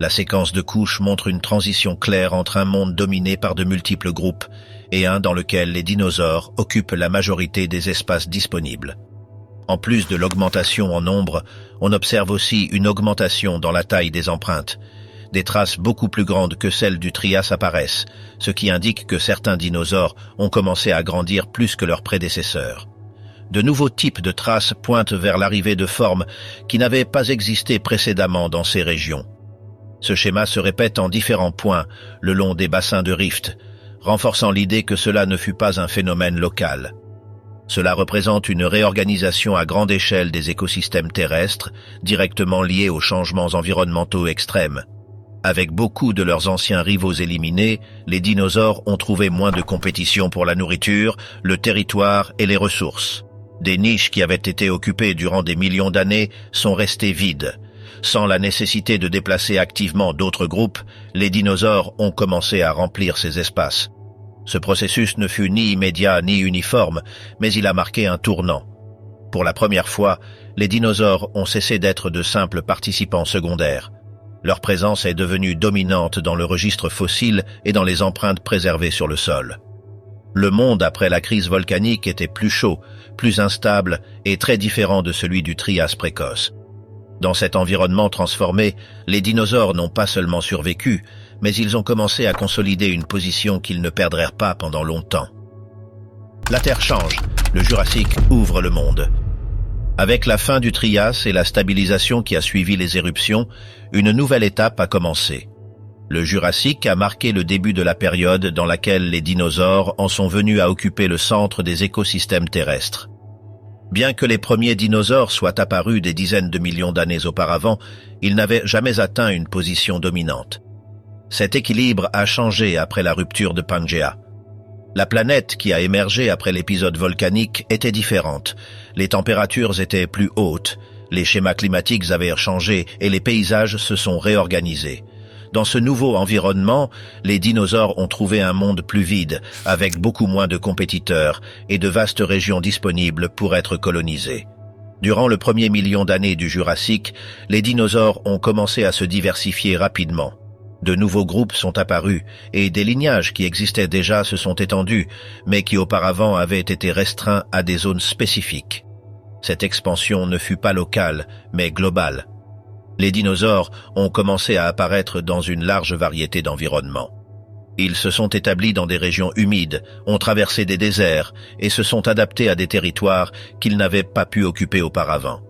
La séquence de couches montre une transition claire entre un monde dominé par de multiples groupes et un dans lequel les dinosaures occupent la majorité des espaces disponibles. En plus de l'augmentation en nombre, on observe aussi une augmentation dans la taille des empreintes. Des traces beaucoup plus grandes que celles du Trias apparaissent, ce qui indique que certains dinosaures ont commencé à grandir plus que leurs prédécesseurs. De nouveaux types de traces pointent vers l'arrivée de formes qui n'avaient pas existé précédemment dans ces régions. Ce schéma se répète en différents points le long des bassins de rift, renforçant l'idée que cela ne fut pas un phénomène local. Cela représente une réorganisation à grande échelle des écosystèmes terrestres, directement liés aux changements environnementaux extrêmes. Avec beaucoup de leurs anciens rivaux éliminés, les dinosaures ont trouvé moins de compétition pour la nourriture, le territoire et les ressources. Des niches qui avaient été occupées durant des millions d'années sont restées vides. Sans la nécessité de déplacer activement d'autres groupes, les dinosaures ont commencé à remplir ces espaces. Ce processus ne fut ni immédiat ni uniforme, mais il a marqué un tournant. Pour la première fois, les dinosaures ont cessé d'être de simples participants secondaires. Leur présence est devenue dominante dans le registre fossile et dans les empreintes préservées sur le sol. Le monde après la crise volcanique était plus chaud, plus instable et très différent de celui du Trias précoce. Dans cet environnement transformé, les dinosaures n'ont pas seulement survécu, mais ils ont commencé à consolider une position qu'ils ne perdraient pas pendant longtemps. La Terre change, le Jurassique ouvre le monde. Avec la fin du Trias et la stabilisation qui a suivi les éruptions, une nouvelle étape a commencé. Le Jurassique a marqué le début de la période dans laquelle les dinosaures en sont venus à occuper le centre des écosystèmes terrestres. Bien que les premiers dinosaures soient apparus des dizaines de millions d'années auparavant, ils n'avaient jamais atteint une position dominante. Cet équilibre a changé après la rupture de Pangea. La planète qui a émergé après l'épisode volcanique était différente. Les températures étaient plus hautes, les schémas climatiques avaient changé et les paysages se sont réorganisés. Dans ce nouveau environnement, les dinosaures ont trouvé un monde plus vide, avec beaucoup moins de compétiteurs et de vastes régions disponibles pour être colonisées. Durant le premier million d'années du Jurassique, les dinosaures ont commencé à se diversifier rapidement. De nouveaux groupes sont apparus et des lignages qui existaient déjà se sont étendus, mais qui auparavant avaient été restreints à des zones spécifiques. Cette expansion ne fut pas locale, mais globale. Les dinosaures ont commencé à apparaître dans une large variété d'environnements. Ils se sont établis dans des régions humides, ont traversé des déserts et se sont adaptés à des territoires qu'ils n'avaient pas pu occuper auparavant.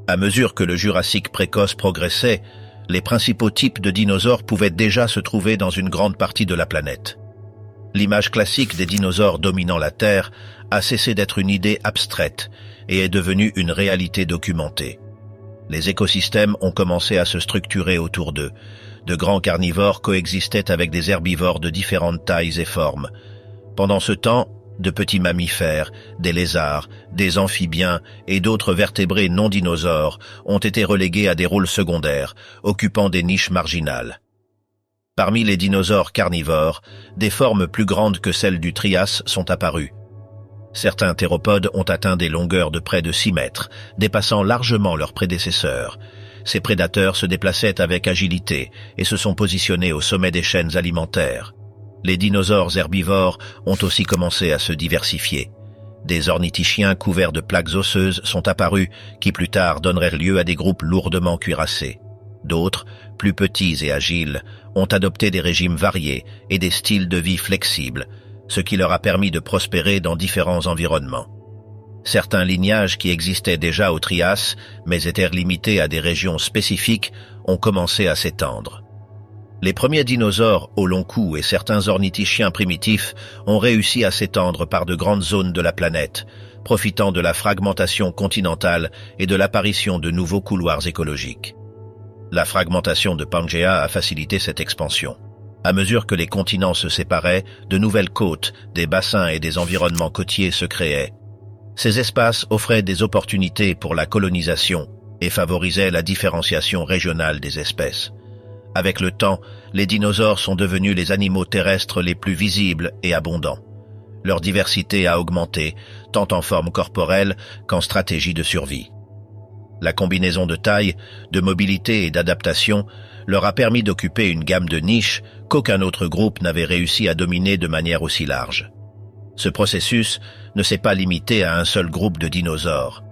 À mesure que le Jurassique précoce progressait, les principaux types de dinosaures pouvaient déjà se trouver dans une grande partie de la planète. L'image classique des dinosaures dominant la Terre a cessé d'être une idée abstraite et est devenue une réalité documentée. Les écosystèmes ont commencé à se structurer autour d'eux. De grands carnivores coexistaient avec des herbivores de différentes tailles et formes. Pendant ce temps, de petits mammifères, des lézards, des amphibiens et d'autres vertébrés non dinosaures ont été relégués à des rôles secondaires, occupant des niches marginales. Parmi les dinosaures carnivores, des formes plus grandes que celles du Trias sont apparues. Certains théropodes ont atteint des longueurs de près de 6 mètres, dépassant largement leurs prédécesseurs. Ces prédateurs se déplaçaient avec agilité et se sont positionnés au sommet des chaînes alimentaires. Les dinosaures herbivores ont aussi commencé à se diversifier. Des ornithischiens couverts de plaques osseuses sont apparus qui plus tard donneraient lieu à des groupes lourdement cuirassés. D'autres, plus petits et agiles, ont adopté des régimes variés et des styles de vie flexibles, ce qui leur a permis de prospérer dans différents environnements. Certains lignages qui existaient déjà au Trias, mais étaient limités à des régions spécifiques, ont commencé à s'étendre. Les premiers dinosaures au long cou et certains ornithischiens primitifs ont réussi à s'étendre par de grandes zones de la planète, profitant de la fragmentation continentale et de l'apparition de nouveaux couloirs écologiques. La fragmentation de Pangea a facilité cette expansion. À mesure que les continents se séparaient, de nouvelles côtes, des bassins et des environnements côtiers se créaient. Ces espaces offraient des opportunités pour la colonisation et favorisaient la différenciation régionale des espèces. Avec le temps, les dinosaures sont devenus les animaux terrestres les plus visibles et abondants. Leur diversité a augmenté, tant en forme corporelle qu'en stratégie de survie. La combinaison de taille, de mobilité et d'adaptation leur a permis d'occuper une gamme de niches qu'aucun autre groupe n'avait réussi à dominer de manière aussi large. Ce processus ne s'est pas limité à un seul groupe de dinosaures.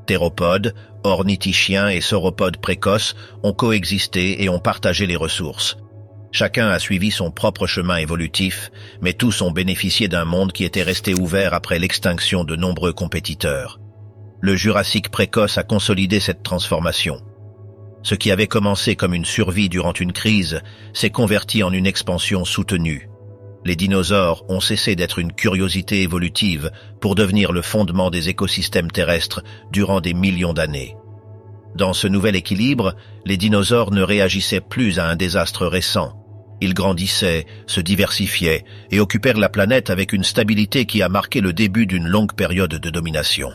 Théropodes, ornithichiens et sauropodes précoces ont coexisté et ont partagé les ressources. Chacun a suivi son propre chemin évolutif, mais tous ont bénéficié d'un monde qui était resté ouvert après l'extinction de nombreux compétiteurs. Le Jurassique précoce a consolidé cette transformation. Ce qui avait commencé comme une survie durant une crise s'est converti en une expansion soutenue. Les dinosaures ont cessé d'être une curiosité évolutive pour devenir le fondement des écosystèmes terrestres durant des millions d'années. Dans ce nouvel équilibre, les dinosaures ne réagissaient plus à un désastre récent. Ils grandissaient, se diversifiaient et occupèrent la planète avec une stabilité qui a marqué le début d'une longue période de domination.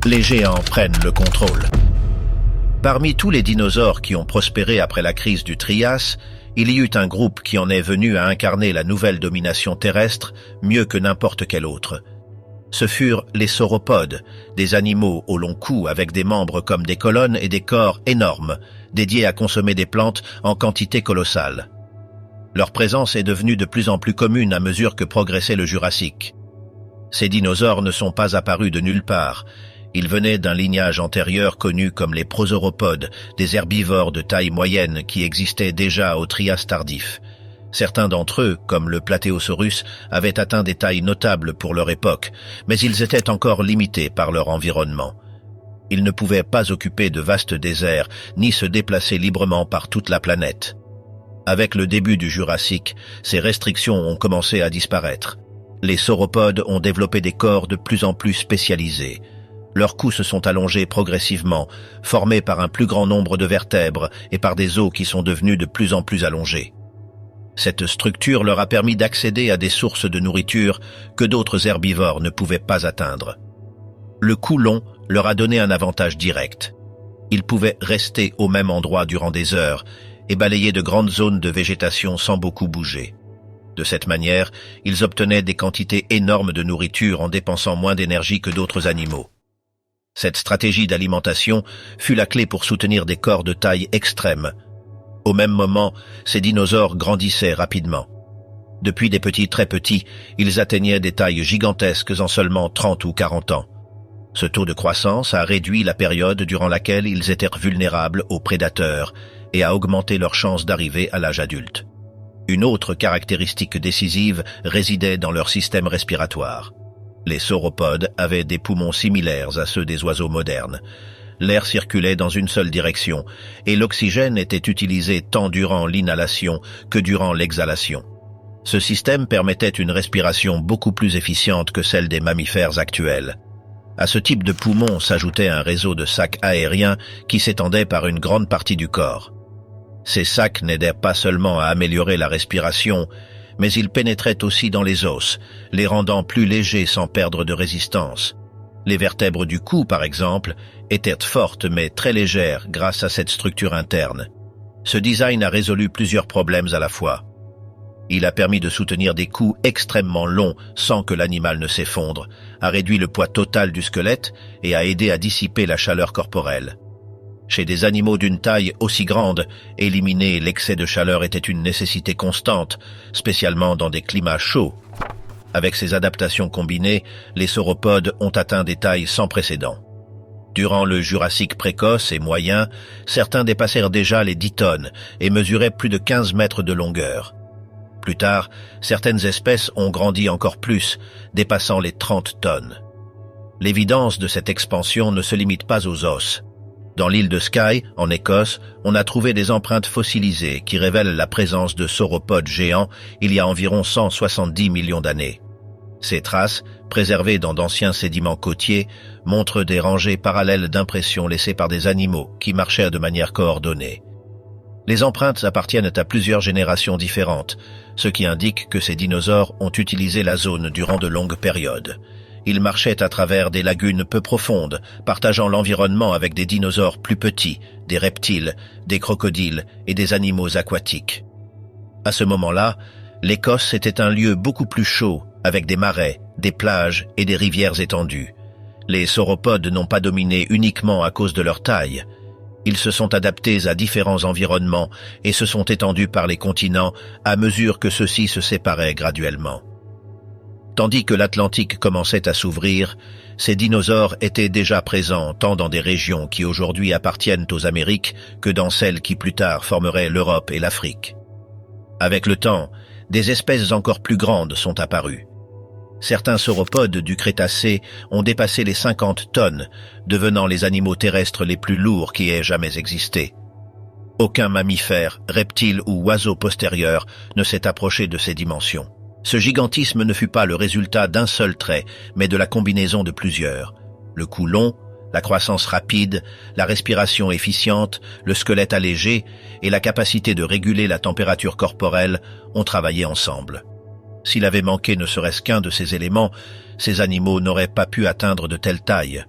Les géants prennent le contrôle. Parmi tous les dinosaures qui ont prospéré après la crise du Trias, il y eut un groupe qui en est venu à incarner la nouvelle domination terrestre mieux que n'importe quel autre. Ce furent les sauropodes, des animaux au long cou avec des membres comme des colonnes et des corps énormes, dédiés à consommer des plantes en quantité colossale. Leur présence est devenue de plus en plus commune à mesure que progressait le Jurassique. Ces dinosaures ne sont pas apparus de nulle part. Ils venaient d'un lignage antérieur connu comme les prosauropodes, des herbivores de taille moyenne qui existaient déjà au Trias tardif. Certains d'entre eux, comme le Plateosaurus, avaient atteint des tailles notables pour leur époque, mais ils étaient encore limités par leur environnement. Ils ne pouvaient pas occuper de vastes déserts, ni se déplacer librement par toute la planète. Avec le début du Jurassique, ces restrictions ont commencé à disparaître. Les sauropodes ont développé des corps de plus en plus spécialisés. Leurs coups se sont allongés progressivement, formés par un plus grand nombre de vertèbres et par des os qui sont devenus de plus en plus allongés. Cette structure leur a permis d'accéder à des sources de nourriture que d'autres herbivores ne pouvaient pas atteindre. Le cou long leur a donné un avantage direct. Ils pouvaient rester au même endroit durant des heures et balayer de grandes zones de végétation sans beaucoup bouger. De cette manière, ils obtenaient des quantités énormes de nourriture en dépensant moins d'énergie que d'autres animaux. Cette stratégie d'alimentation fut la clé pour soutenir des corps de taille extrême. Au même moment, ces dinosaures grandissaient rapidement. Depuis des petits très petits, ils atteignaient des tailles gigantesques en seulement 30 ou 40 ans. Ce taux de croissance a réduit la période durant laquelle ils étaient vulnérables aux prédateurs et a augmenté leurs chances d'arriver à l'âge adulte. Une autre caractéristique décisive résidait dans leur système respiratoire. Les sauropodes avaient des poumons similaires à ceux des oiseaux modernes. L'air circulait dans une seule direction et l'oxygène était utilisé tant durant l'inhalation que durant l'exhalation. Ce système permettait une respiration beaucoup plus efficiente que celle des mammifères actuels. À ce type de poumon s'ajoutait un réseau de sacs aériens qui s'étendait par une grande partie du corps. Ces sacs n'aidèrent pas seulement à améliorer la respiration, mais ils pénétraient aussi dans les os, les rendant plus légers sans perdre de résistance. Les vertèbres du cou, par exemple, étaient fortes mais très légères grâce à cette structure interne. Ce design a résolu plusieurs problèmes à la fois. Il a permis de soutenir des coups extrêmement longs sans que l'animal ne s'effondre, a réduit le poids total du squelette et a aidé à dissiper la chaleur corporelle. Chez des animaux d'une taille aussi grande, éliminer l'excès de chaleur était une nécessité constante, spécialement dans des climats chauds. Avec ces adaptations combinées, les sauropodes ont atteint des tailles sans précédent. Durant le Jurassique précoce et moyen, certains dépassèrent déjà les 10 tonnes et mesuraient plus de 15 mètres de longueur. Plus tard, certaines espèces ont grandi encore plus, dépassant les 30 tonnes. L'évidence de cette expansion ne se limite pas aux os. Dans l'île de Skye, en Écosse, on a trouvé des empreintes fossilisées qui révèlent la présence de sauropodes géants il y a environ 170 millions d'années. Ces traces, préservées dans d'anciens sédiments côtiers, montrent des rangées parallèles d'impressions laissées par des animaux qui marchaient de manière coordonnée. Les empreintes appartiennent à plusieurs générations différentes, ce qui indique que ces dinosaures ont utilisé la zone durant de longues périodes. Ils marchaient à travers des lagunes peu profondes, partageant l'environnement avec des dinosaures plus petits, des reptiles, des crocodiles et des animaux aquatiques. À ce moment-là, l'Écosse était un lieu beaucoup plus chaud, avec des marais, des plages et des rivières étendues. Les sauropodes n'ont pas dominé uniquement à cause de leur taille. Ils se sont adaptés à différents environnements et se sont étendus par les continents à mesure que ceux-ci se séparaient graduellement. Tandis que l'Atlantique commençait à s'ouvrir, ces dinosaures étaient déjà présents tant dans des régions qui aujourd'hui appartiennent aux Amériques que dans celles qui plus tard formeraient l'Europe et l'Afrique. Avec le temps, des espèces encore plus grandes sont apparues. Certains sauropodes du Crétacé ont dépassé les 50 tonnes, devenant les animaux terrestres les plus lourds qui aient jamais existé. Aucun mammifère, reptile ou oiseau postérieur ne s'est approché de ces dimensions. Ce gigantisme ne fut pas le résultat d'un seul trait, mais de la combinaison de plusieurs. Le cou long, la croissance rapide, la respiration efficiente, le squelette allégé et la capacité de réguler la température corporelle ont travaillé ensemble. S'il avait manqué ne serait-ce qu'un de ces éléments, ces animaux n'auraient pas pu atteindre de telle taille.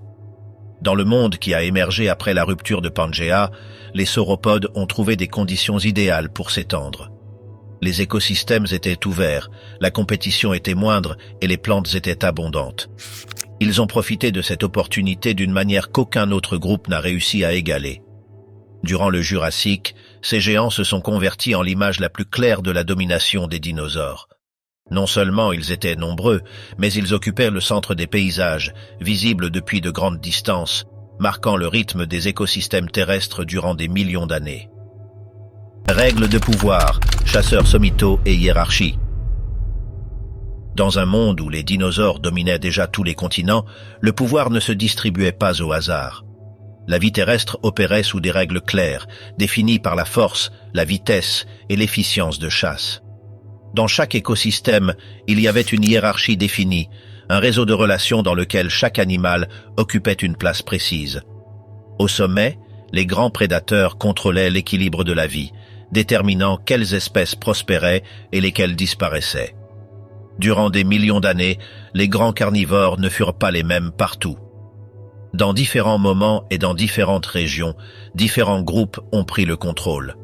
Dans le monde qui a émergé après la rupture de Pangea, les sauropodes ont trouvé des conditions idéales pour s'étendre. Les écosystèmes étaient ouverts, la compétition était moindre et les plantes étaient abondantes. Ils ont profité de cette opportunité d'une manière qu'aucun autre groupe n'a réussi à égaler. Durant le Jurassique, ces géants se sont convertis en l'image la plus claire de la domination des dinosaures. Non seulement ils étaient nombreux, mais ils occupaient le centre des paysages, visibles depuis de grandes distances, marquant le rythme des écosystèmes terrestres durant des millions d'années. Règles de pouvoir, chasseurs sommitaux et hiérarchie. Dans un monde où les dinosaures dominaient déjà tous les continents, le pouvoir ne se distribuait pas au hasard. La vie terrestre opérait sous des règles claires, définies par la force, la vitesse et l'efficience de chasse. Dans chaque écosystème, il y avait une hiérarchie définie, un réseau de relations dans lequel chaque animal occupait une place précise. Au sommet, les grands prédateurs contrôlaient l'équilibre de la vie, déterminant quelles espèces prospéraient et lesquelles disparaissaient. Durant des millions d'années, les grands carnivores ne furent pas les mêmes partout. Dans différents moments et dans différentes régions, différents groupes ont pris le contrôle.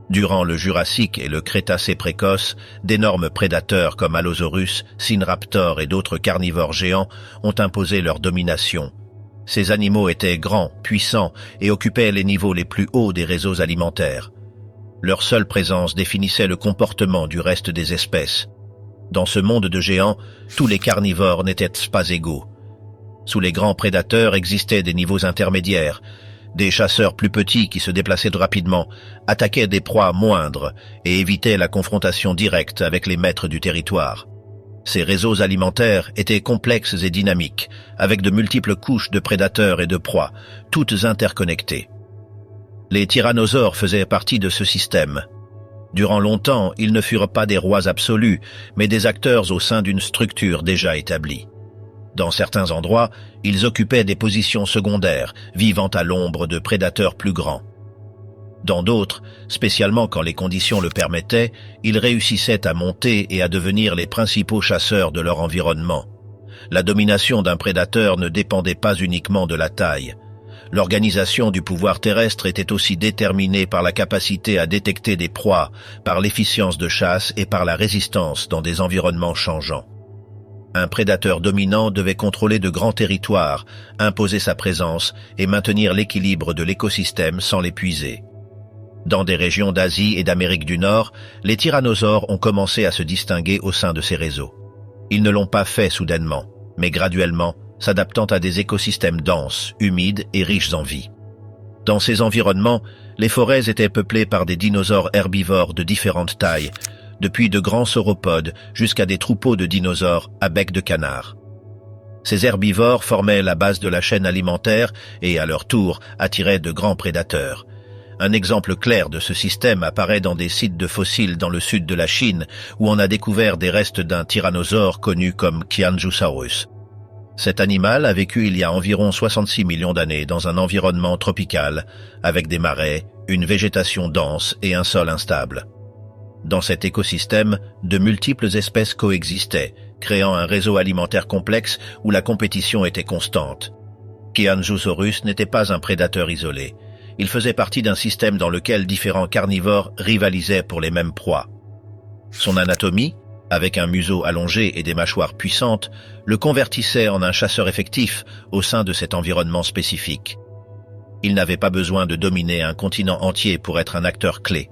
Durant le Jurassique et le Crétacé précoce, d'énormes prédateurs comme Allosaurus, Sinraptor et d'autres carnivores géants ont imposé leur domination. Ces animaux étaient grands, puissants et occupaient les niveaux les plus hauts des réseaux alimentaires. Leur seule présence définissait le comportement du reste des espèces. Dans ce monde de géants, tous les carnivores n'étaient pas égaux. Sous les grands prédateurs existaient des niveaux intermédiaires. Des chasseurs plus petits qui se déplaçaient rapidement, attaquaient des proies moindres et évitaient la confrontation directe avec les maîtres du territoire. Ces réseaux alimentaires étaient complexes et dynamiques, avec de multiples couches de prédateurs et de proies, toutes interconnectées. Les tyrannosaures faisaient partie de ce système. Durant longtemps, ils ne furent pas des rois absolus, mais des acteurs au sein d'une structure déjà établie. Dans certains endroits, ils occupaient des positions secondaires, vivant à l'ombre de prédateurs plus grands. Dans d'autres, spécialement quand les conditions le permettaient, ils réussissaient à monter et à devenir les principaux chasseurs de leur environnement. La domination d'un prédateur ne dépendait pas uniquement de la taille. L'organisation du pouvoir terrestre était aussi déterminée par la capacité à détecter des proies, par l'efficience de chasse et par la résistance dans des environnements changeants. Un prédateur dominant devait contrôler de grands territoires, imposer sa présence et maintenir l'équilibre de l'écosystème sans l'épuiser. Dans des régions d'Asie et d'Amérique du Nord, les tyrannosaures ont commencé à se distinguer au sein de ces réseaux. Ils ne l'ont pas fait soudainement, mais graduellement, s'adaptant à des écosystèmes denses, humides et riches en vie. Dans ces environnements, les forêts étaient peuplées par des dinosaures herbivores de différentes tailles, depuis de grands sauropodes jusqu'à des troupeaux de dinosaures à bec de canard. Ces herbivores formaient la base de la chaîne alimentaire et, à leur tour, attiraient de grands prédateurs. Un exemple clair de ce système apparaît dans des sites de fossiles dans le sud de la Chine, où on a découvert des restes d'un tyrannosaure connu comme Qianzhousaurus. Cet animal a vécu il y a environ 66 millions d'années dans un environnement tropical, avec des marais, une végétation dense et un sol instable. Dans cet écosystème, de multiples espèces coexistaient, créant un réseau alimentaire complexe où la compétition était constante. Kianjusaurus n'était pas un prédateur isolé. Il faisait partie d'un système dans lequel différents carnivores rivalisaient pour les mêmes proies. Son anatomie, avec un museau allongé et des mâchoires puissantes, le convertissait en un chasseur effectif au sein de cet environnement spécifique. Il n'avait pas besoin de dominer un continent entier pour être un acteur clé.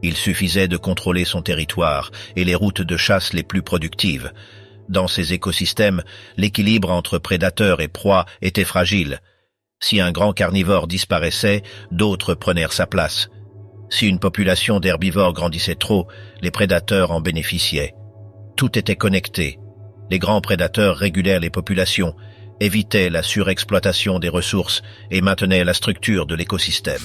Il suffisait de contrôler son territoire et les routes de chasse les plus productives. Dans ces écosystèmes, l'équilibre entre prédateurs et proies était fragile. Si un grand carnivore disparaissait, d'autres prenaient sa place. Si une population d'herbivores grandissait trop, les prédateurs en bénéficiaient. Tout était connecté. Les grands prédateurs régulèrent les populations, évitaient la surexploitation des ressources et maintenaient la structure de l'écosystème.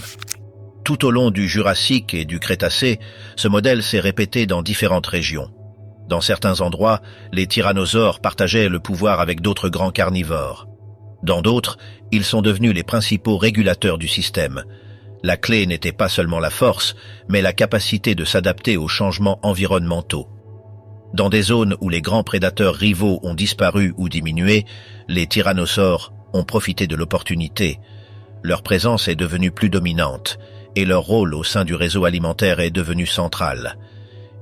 Tout au long du Jurassique et du Crétacé, ce modèle s'est répété dans différentes régions. Dans certains endroits, les tyrannosaures partageaient le pouvoir avec d'autres grands carnivores. Dans d'autres, ils sont devenus les principaux régulateurs du système. La clé n'était pas seulement la force, mais la capacité de s'adapter aux changements environnementaux. Dans des zones où les grands prédateurs rivaux ont disparu ou diminué, les tyrannosaures ont profité de l'opportunité. Leur présence est devenue plus dominante, et leur rôle au sein du réseau alimentaire est devenu central.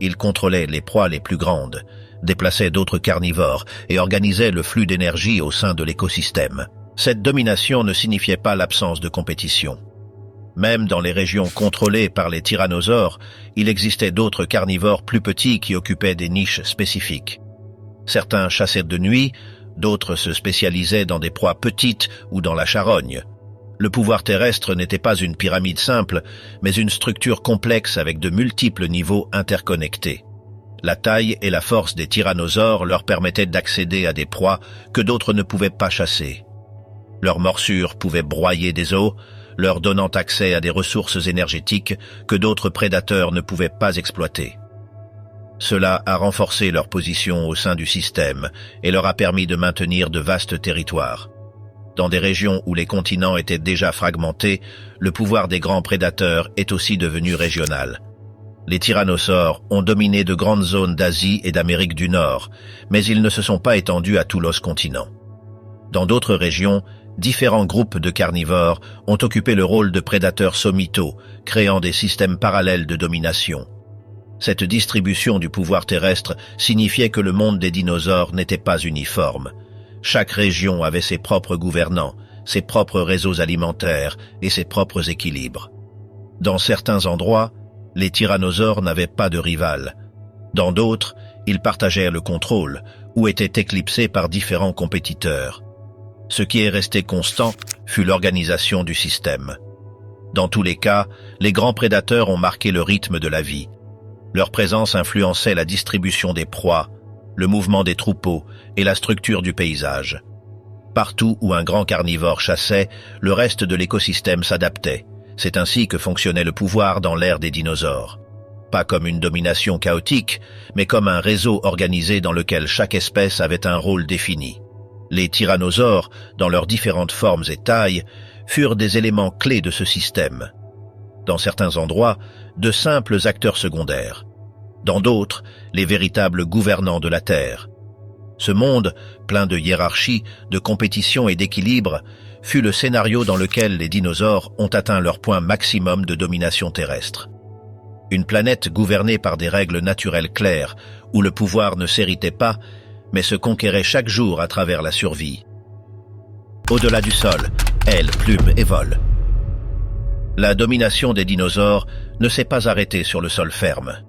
Ils contrôlaient les proies les plus grandes, déplaçaient d'autres carnivores et organisaient le flux d'énergie au sein de l'écosystème. Cette domination ne signifiait pas l'absence de compétition. Même dans les régions contrôlées par les tyrannosaures, il existait d'autres carnivores plus petits qui occupaient des niches spécifiques. Certains chassaient de nuit, d'autres se spécialisaient dans des proies petites ou dans la charogne. Le pouvoir terrestre n'était pas une pyramide simple, mais une structure complexe avec de multiples niveaux interconnectés. La taille et la force des tyrannosaures leur permettaient d'accéder à des proies que d'autres ne pouvaient pas chasser. Leurs morsures pouvaient broyer des os, leur donnant accès à des ressources énergétiques que d'autres prédateurs ne pouvaient pas exploiter. Cela a renforcé leur position au sein du système et leur a permis de maintenir de vastes territoires. Dans des régions où les continents étaient déjà fragmentés, le pouvoir des grands prédateurs est aussi devenu régional. Les tyrannosaures ont dominé de grandes zones d'Asie et d'Amérique du Nord, mais ils ne se sont pas étendus à tout l'os continent. Dans d'autres régions, différents groupes de carnivores ont occupé le rôle de prédateurs sommitaux, créant des systèmes parallèles de domination. Cette distribution du pouvoir terrestre signifiait que le monde des dinosaures n'était pas uniforme. Chaque région avait ses propres gouvernants, ses propres réseaux alimentaires et ses propres équilibres. Dans certains endroits, les tyrannosaures n'avaient pas de rival. Dans d'autres, ils partageaient le contrôle ou étaient éclipsés par différents compétiteurs. Ce qui est resté constant fut l'organisation du système. Dans tous les cas, les grands prédateurs ont marqué le rythme de la vie. Leur présence influençait la distribution des proies, le mouvement des troupeaux et la structure du paysage. Partout où un grand carnivore chassait, le reste de l'écosystème s'adaptait. C'est ainsi que fonctionnait le pouvoir dans l'ère des dinosaures. Pas comme une domination chaotique, mais comme un réseau organisé dans lequel chaque espèce avait un rôle défini. Les tyrannosaures, dans leurs différentes formes et tailles, furent des éléments clés de ce système. Dans certains endroits, de simples acteurs secondaires. Dans d'autres, les véritables gouvernants de la Terre. Ce monde, plein de hiérarchie, de compétition et d'équilibre, fut le scénario dans lequel les dinosaures ont atteint leur point maximum de domination terrestre. Une planète gouvernée par des règles naturelles claires, où le pouvoir ne s'héritait pas, mais se conquérait chaque jour à travers la survie. Au-delà du sol, ailes, plumes et vol. La domination des dinosaures ne s'est pas arrêtée sur le sol ferme.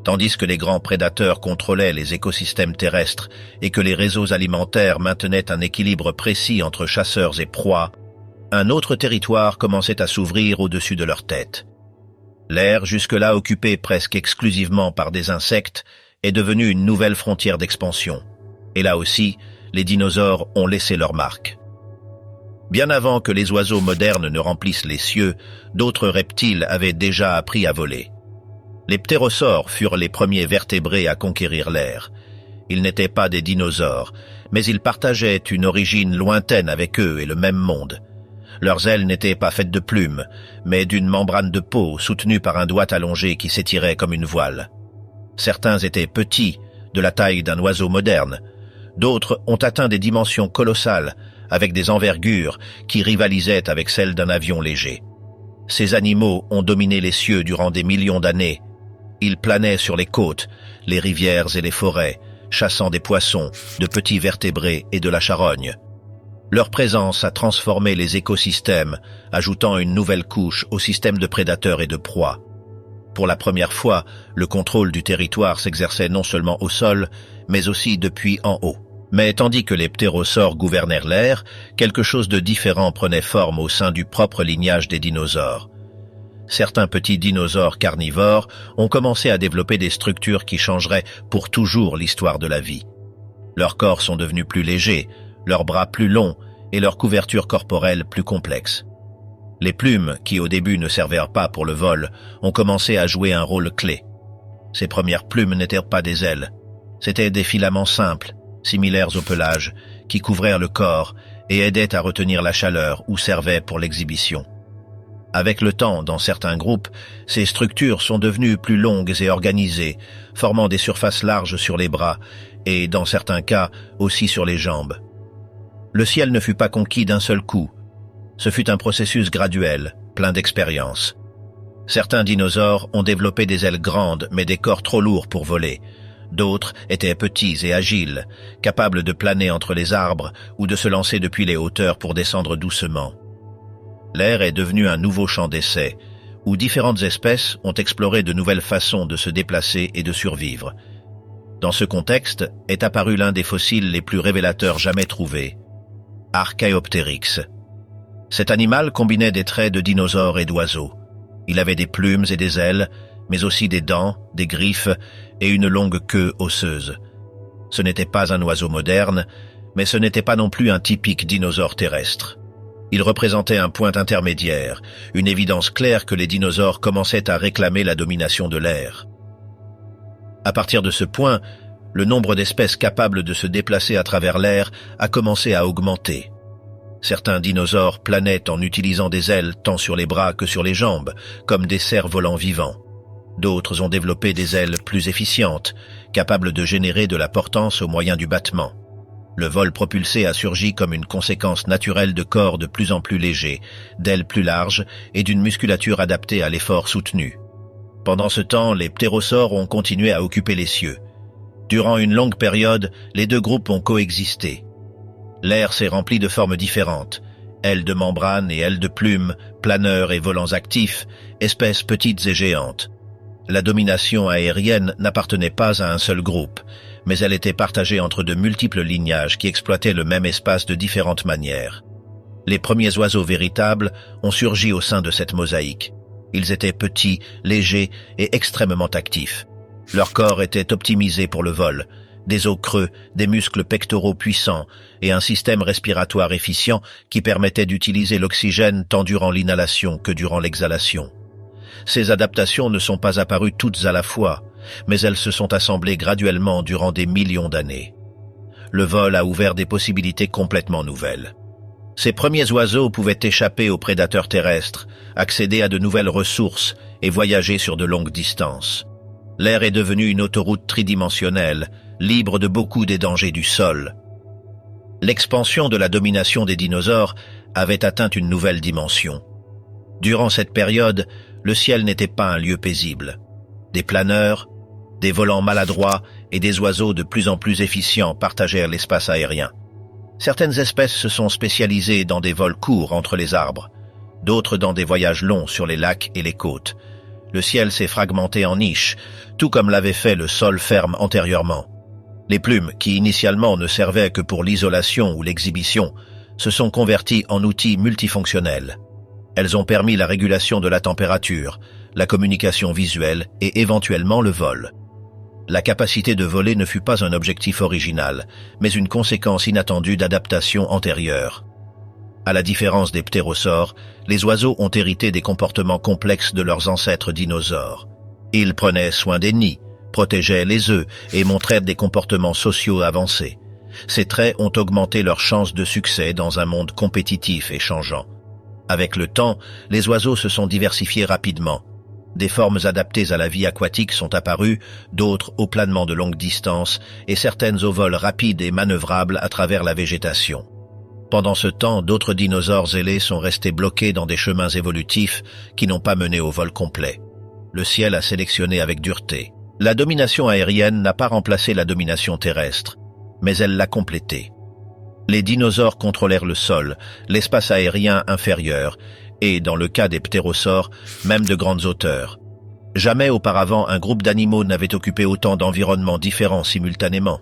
Tandis que les grands prédateurs contrôlaient les écosystèmes terrestres et que les réseaux alimentaires maintenaient un équilibre précis entre chasseurs et proies, un autre territoire commençait à s'ouvrir au-dessus de leur tête. L'air, jusque-là occupé presque exclusivement par des insectes, est devenu une nouvelle frontière d'expansion. Et là aussi, les dinosaures ont laissé leur marque. Bien avant que les oiseaux modernes ne remplissent les cieux, d'autres reptiles avaient déjà appris à voler. Les ptérosaures furent les premiers vertébrés à conquérir l'air. Ils n'étaient pas des dinosaures, mais ils partageaient une origine lointaine avec eux et le même monde. Leurs ailes n'étaient pas faites de plumes, mais d'une membrane de peau soutenue par un doigt allongé qui s'étirait comme une voile. Certains étaient petits, de la taille d'un oiseau moderne. D'autres ont atteint des dimensions colossales, avec des envergures qui rivalisaient avec celles d'un avion léger. Ces animaux ont dominé les cieux durant des millions d'années. Ils planaient sur les côtes, les rivières et les forêts, chassant des poissons, de petits vertébrés et de la charogne. Leur présence a transformé les écosystèmes, ajoutant une nouvelle couche au système de prédateurs et de proies. Pour la première fois, le contrôle du territoire s'exerçait non seulement au sol, mais aussi depuis en haut. Mais tandis que les ptérosaures gouvernèrent l'air, quelque chose de différent prenait forme au sein du propre lignage des dinosaures. Certains petits dinosaures carnivores ont commencé à développer des structures qui changeraient pour toujours l'histoire de la vie. Leurs corps sont devenus plus légers, leurs bras plus longs et leur couverture corporelle plus complexe. Les plumes, qui au début ne servaient pas pour le vol, ont commencé à jouer un rôle clé. Ces premières plumes n'étaient pas des ailes, c'étaient des filaments simples, similaires au pelage, qui couvrirent le corps et aidaient à retenir la chaleur ou servaient pour l'exhibition. Avec le temps, dans certains groupes, ces structures sont devenues plus longues et organisées, formant des surfaces larges sur les bras et, dans certains cas, aussi sur les jambes. Le ciel ne fut pas conquis d'un seul coup. Ce fut un processus graduel, plein d'expérience. Certains dinosaures ont développé des ailes grandes mais des corps trop lourds pour voler. D'autres étaient petits et agiles, capables de planer entre les arbres ou de se lancer depuis les hauteurs pour descendre doucement. L'air est devenu un nouveau champ d'essai, où différentes espèces ont exploré de nouvelles façons de se déplacer et de survivre. Dans ce contexte est apparu l'un des fossiles les plus révélateurs jamais trouvés, Archaeopteryx. Cet animal combinait des traits de dinosaures et d'oiseaux. Il avait des plumes et des ailes, mais aussi des dents, des griffes et une longue queue osseuse. Ce n'était pas un oiseau moderne, mais ce n'était pas non plus un typique dinosaure terrestre. Il représentait un point intermédiaire, une évidence claire que les dinosaures commençaient à réclamer la domination de l'air. À partir de ce point, le nombre d'espèces capables de se déplacer à travers l'air a commencé à augmenter. Certains dinosaures planaient en utilisant des ailes tant sur les bras que sur les jambes, comme des cerfs-volants vivants. D'autres ont développé des ailes plus efficientes, capables de générer de la portance au moyen du battement. Le vol propulsé a surgi comme une conséquence naturelle de corps de plus en plus légers, d'ailes plus larges et d'une musculature adaptée à l'effort soutenu. Pendant ce temps, les ptérosaures ont continué à occuper les cieux. Durant une longue période, les deux groupes ont coexisté. L'air s'est rempli de formes différentes, ailes de membrane et ailes de plumes, planeurs et volants actifs, espèces petites et géantes. La domination aérienne n'appartenait pas à un seul groupe, mais elle était partagée entre de multiples lignages qui exploitaient le même espace de différentes manières. Les premiers oiseaux véritables ont surgi au sein de cette mosaïque. Ils étaient petits, légers et extrêmement actifs. Leur corps était optimisé pour le vol, des os creux, des muscles pectoraux puissants et un système respiratoire efficient qui permettait d'utiliser l'oxygène tant durant l'inhalation que durant l'exhalation. Ces adaptations ne sont pas apparues toutes à la fois, mais elles se sont assemblées graduellement durant des millions d'années. Le vol a ouvert des possibilités complètement nouvelles. Ces premiers oiseaux pouvaient échapper aux prédateurs terrestres, accéder à de nouvelles ressources et voyager sur de longues distances. L'air est devenu une autoroute tridimensionnelle, libre de beaucoup des dangers du sol. L'expansion de la domination des dinosaures avait atteint une nouvelle dimension. Durant cette période, le ciel n'était pas un lieu paisible. Des planeurs, des volants maladroits et des oiseaux de plus en plus efficients partagèrent l'espace aérien. Certaines espèces se sont spécialisées dans des vols courts entre les arbres, d'autres dans des voyages longs sur les lacs et les côtes. Le ciel s'est fragmenté en niches, tout comme l'avait fait le sol ferme antérieurement. Les plumes, qui initialement ne servaient que pour l'isolation ou l'exhibition, se sont converties en outils multifonctionnels. Elles ont permis la régulation de la température, la communication visuelle et éventuellement le vol. La capacité de voler ne fut pas un objectif original, mais une conséquence inattendue d'adaptations antérieures. À la différence des ptérosaures, les oiseaux ont hérité des comportements complexes de leurs ancêtres dinosaures. Ils prenaient soin des nids, protégeaient les œufs et montraient des comportements sociaux avancés. Ces traits ont augmenté leurs chances de succès dans un monde compétitif et changeant. Avec le temps, les oiseaux se sont diversifiés rapidement. Des formes adaptées à la vie aquatique sont apparues, d'autres au planement de longue distance et certaines au vol rapide et manœuvrable à travers la végétation. Pendant ce temps, d'autres dinosaures ailés sont restés bloqués dans des chemins évolutifs qui n'ont pas mené au vol complet. Le ciel a sélectionné avec dureté. La domination aérienne n'a pas remplacé la domination terrestre, mais elle l'a complétée. Les dinosaures contrôlèrent le sol, l'espace aérien inférieur, et, dans le cas des ptérosaures, même de grandes hauteurs. Jamais auparavant un groupe d'animaux n'avait occupé autant d'environnements différents simultanément.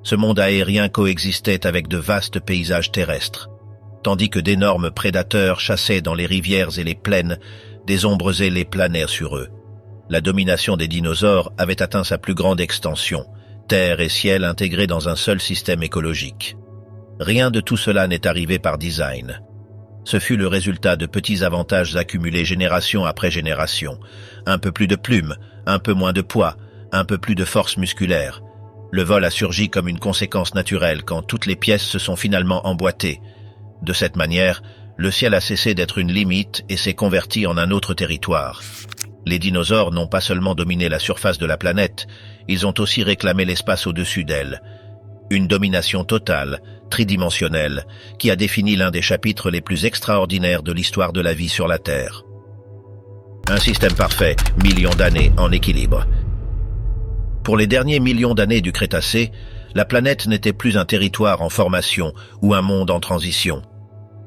Ce monde aérien coexistait avec de vastes paysages terrestres. Tandis que d'énormes prédateurs chassaient dans les rivières et les plaines, des ombres ailées planaient sur eux. La domination des dinosaures avait atteint sa plus grande extension, terre et ciel intégrés dans un seul système écologique. Rien de tout cela n'est arrivé par design. Ce fut le résultat de petits avantages accumulés génération après génération. Un peu plus de plumes, un peu moins de poids, un peu plus de force musculaire. Le vol a surgi comme une conséquence naturelle quand toutes les pièces se sont finalement emboîtées. De cette manière, le ciel a cessé d'être une limite et s'est converti en un autre territoire. Les dinosaures n'ont pas seulement dominé la surface de la planète, ils ont aussi réclamé l'espace au-dessus d'elle. Une domination totale, tridimensionnelle, qui a défini l'un des chapitres les plus extraordinaires de l'histoire de la vie sur la Terre. Un système parfait, millions d'années en équilibre. Pour les derniers millions d'années du Crétacé, la planète n'était plus un territoire en formation ou un monde en transition.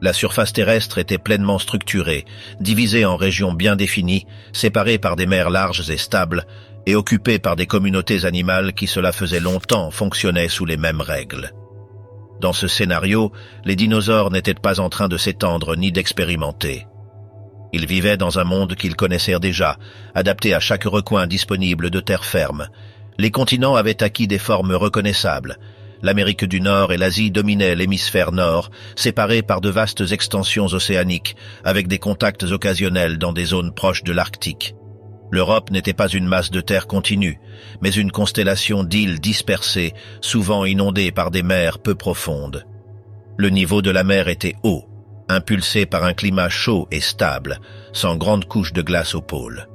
La surface terrestre était pleinement structurée, divisée en régions bien définies, séparées par des mers larges et stables, et occupées par des communautés animales qui cela faisait longtemps fonctionnaient sous les mêmes règles. Dans ce scénario, les dinosaures n'étaient pas en train de s'étendre ni d'expérimenter. Ils vivaient dans un monde qu'ils connaissaient déjà, adapté à chaque recoin disponible de terre ferme. Les continents avaient acquis des formes reconnaissables. L'Amérique du Nord et l'Asie dominaient l'hémisphère nord, séparés par de vastes extensions océaniques, avec des contacts occasionnels dans des zones proches de l'Arctique. L'Europe n'était pas une masse de terre continue, mais une constellation d'îles dispersées, souvent inondées par des mers peu profondes. Le niveau de la mer était haut, impulsé par un climat chaud et stable, sans grandes couches de glace aux pôles.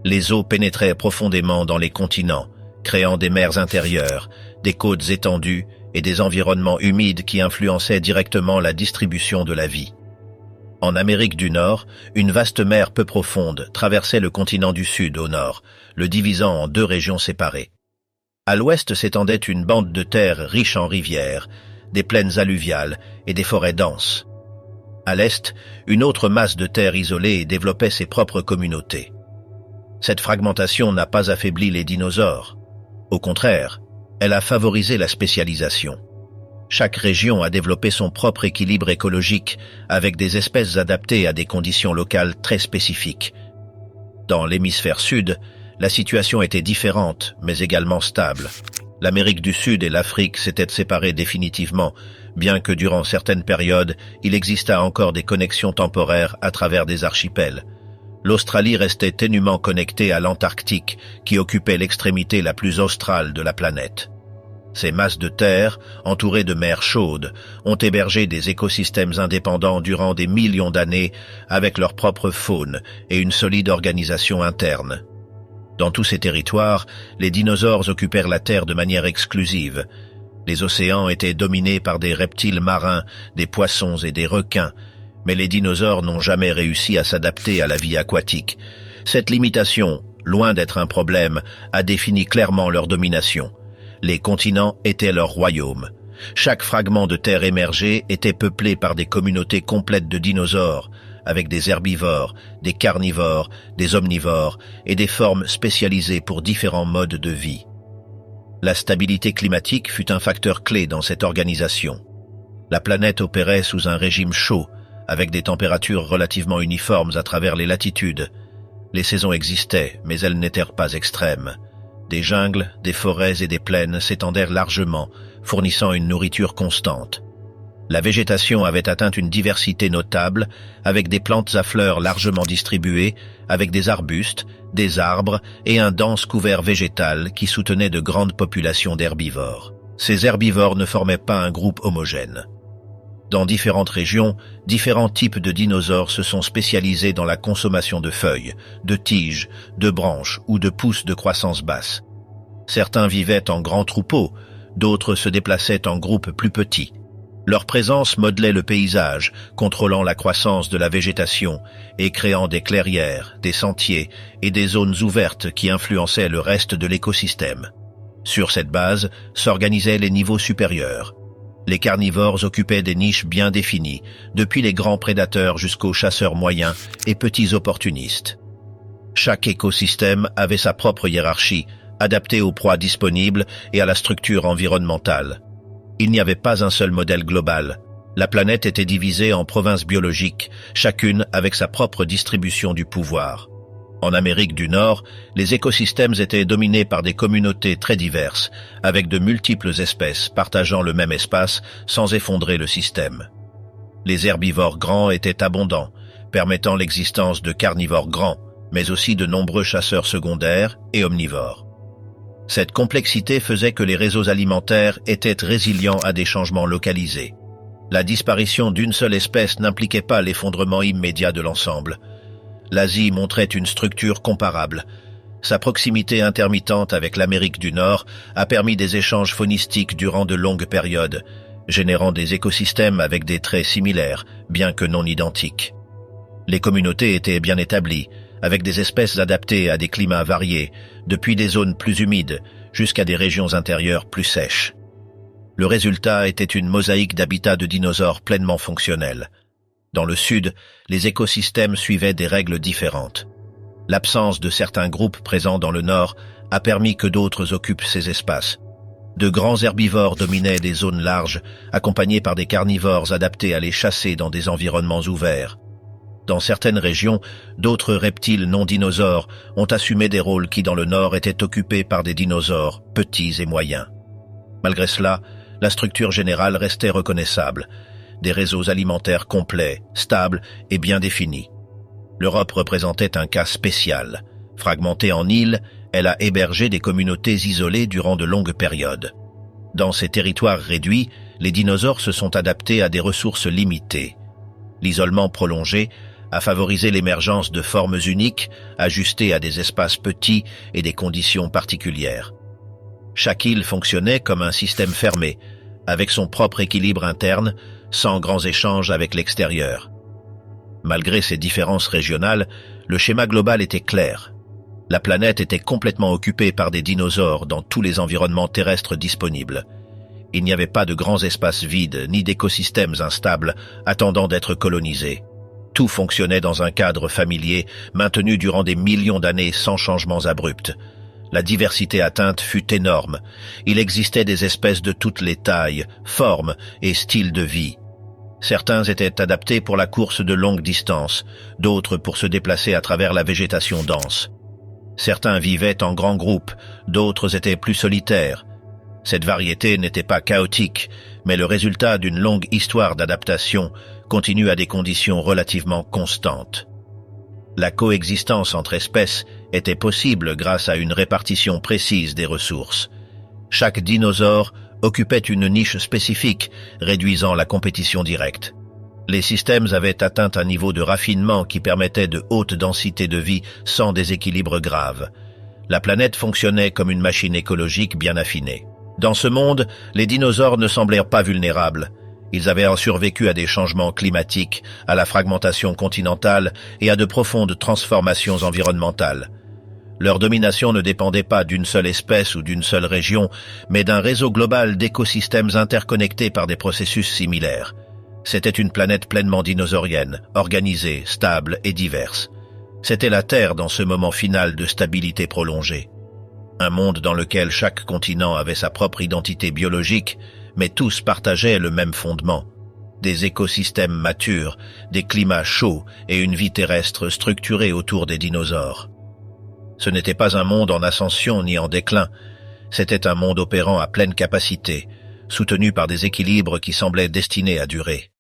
Les eaux pénétraient profondément dans les continents, créant des mers intérieures, des côtes étendues et des environnements humides qui influençaient directement la distribution de la vie. En Amérique du Nord, une vaste mer peu profonde traversait le continent du Sud au nord, le divisant en deux régions séparées. À l'ouest s'étendait une bande de terre riche en rivières, des plaines alluviales et des forêts denses. À l'est, une autre masse de terre isolée développait ses propres communautés. Cette fragmentation n'a pas affaibli les dinosaures. Au contraire, elle a favorisé la spécialisation. Chaque région a développé son propre équilibre écologique avec des espèces adaptées à des conditions locales très spécifiques. Dans l'hémisphère sud, la situation était différente, mais également stable. L'Amérique du Sud et l'Afrique s'étaient séparées définitivement, bien que durant certaines périodes, il exista encore des connexions temporaires à travers des archipels. L'Australie restait ténuement connectée à l'Antarctique, qui occupait l'extrémité la plus australe de la planète. Ces masses de terre, entourées de mers chaudes, ont hébergé des écosystèmes indépendants durant des millions d'années avec leur propre faune et une solide organisation interne. Dans tous ces territoires, les dinosaures occupèrent la Terre de manière exclusive. Les océans étaient dominés par des reptiles marins, des poissons et des requins, mais les dinosaures n'ont jamais réussi à s'adapter à la vie aquatique. Cette limitation, loin d'être un problème, a défini clairement leur domination. Les continents étaient leur royaume. Chaque fragment de terre émergé était peuplé par des communautés complètes de dinosaures, avec des herbivores, des carnivores, des omnivores et des formes spécialisées pour différents modes de vie. La stabilité climatique fut un facteur clé dans cette organisation. La planète opérait sous un régime chaud, avec des températures relativement uniformes à travers les latitudes. Les saisons existaient, mais elles n'étaient pas extrêmes. Des jungles, des forêts et des plaines s'étendèrent largement, fournissant une nourriture constante. La végétation avait atteint une diversité notable, avec des plantes à fleurs largement distribuées, avec des arbustes, des arbres et un dense couvert végétal qui soutenait de grandes populations d'herbivores. Ces herbivores ne formaient pas un groupe homogène. Dans différentes régions, différents types de dinosaures se sont spécialisés dans la consommation de feuilles, de tiges, de branches ou de pousses de croissance basse. Certains vivaient en grands troupeaux, d'autres se déplaçaient en groupes plus petits. Leur présence modelait le paysage, contrôlant la croissance de la végétation et créant des clairières, des sentiers et des zones ouvertes qui influençaient le reste de l'écosystème. Sur cette base s'organisaient les niveaux supérieurs. Les carnivores occupaient des niches bien définies, depuis les grands prédateurs jusqu'aux chasseurs moyens et petits opportunistes. Chaque écosystème avait sa propre hiérarchie, adaptée aux proies disponibles et à la structure environnementale. Il n'y avait pas un seul modèle global. La planète était divisée en provinces biologiques, chacune avec sa propre distribution du pouvoir. En Amérique du Nord, les écosystèmes étaient dominés par des communautés très diverses, avec de multiples espèces partageant le même espace sans effondrer le système. Les herbivores grands étaient abondants, permettant l'existence de carnivores grands, mais aussi de nombreux chasseurs secondaires et omnivores. Cette complexité faisait que les réseaux alimentaires étaient résilients à des changements localisés. La disparition d'une seule espèce n'impliquait pas l'effondrement immédiat de l'ensemble. L'Asie montrait une structure comparable. Sa proximité intermittente avec l'Amérique du Nord a permis des échanges faunistiques durant de longues périodes, générant des écosystèmes avec des traits similaires, bien que non identiques. Les communautés étaient bien établies, avec des espèces adaptées à des climats variés, depuis des zones plus humides jusqu'à des régions intérieures plus sèches. Le résultat était une mosaïque d'habitats de dinosaures pleinement fonctionnels. Dans le sud, les écosystèmes suivaient des règles différentes. L'absence de certains groupes présents dans le nord a permis que d'autres occupent ces espaces. De grands herbivores dominaient des zones larges, accompagnés par des carnivores adaptés à les chasser dans des environnements ouverts. Dans certaines régions, d'autres reptiles non dinosaures ont assumé des rôles qui dans le nord étaient occupés par des dinosaures petits et moyens. Malgré cela, la structure générale restait reconnaissable. Des réseaux alimentaires complets, stables et bien définis. L'Europe représentait un cas spécial. Fragmentée en îles, elle a hébergé des communautés isolées durant de longues périodes. Dans ces territoires réduits, les dinosaures se sont adaptés à des ressources limitées. L'isolement prolongé a favorisé l'émergence de formes uniques, ajustées à des espaces petits et des conditions particulières. Chaque île fonctionnait comme un système fermé, avec son propre équilibre interne, sans grands échanges avec l'extérieur. Malgré ces différences régionales, le schéma global était clair. La planète était complètement occupée par des dinosaures dans tous les environnements terrestres disponibles. Il n'y avait pas de grands espaces vides ni d'écosystèmes instables attendant d'être colonisés. Tout fonctionnait dans un cadre familier maintenu durant des millions d'années sans changements abrupts. La diversité atteinte fut énorme. Il existait des espèces de toutes les tailles, formes et styles de vie. Certains étaient adaptés pour la course de longue distance, d'autres pour se déplacer à travers la végétation dense. Certains vivaient en grands groupes, d'autres étaient plus solitaires. Cette variété n'était pas chaotique, mais le résultat d'une longue histoire d'adaptation continue à des conditions relativement constantes. La coexistence entre espèces était possible grâce à une répartition précise des ressources. Chaque dinosaure occupait une niche spécifique, réduisant la compétition directe. Les systèmes avaient atteint un niveau de raffinement qui permettait de hautes densités de vie sans déséquilibre grave. La planète fonctionnait comme une machine écologique bien affinée. Dans ce monde, les dinosaures ne semblèrent pas vulnérables. Ils avaient survécu à des changements climatiques, à la fragmentation continentale et à de profondes transformations environnementales. Leur domination ne dépendait pas d'une seule espèce ou d'une seule région, mais d'un réseau global d'écosystèmes interconnectés par des processus similaires. C'était une planète pleinement dinosaurienne, organisée, stable et diverse. C'était la Terre dans ce moment final de stabilité prolongée. Un monde dans lequel chaque continent avait sa propre identité biologique, mais tous partageaient le même fondement. Des écosystèmes matures, des climats chauds et une vie terrestre structurée autour des dinosaures. Ce n'était pas un monde en ascension ni en déclin, c'était un monde opérant à pleine capacité, soutenu par des équilibres qui semblaient destinés à durer.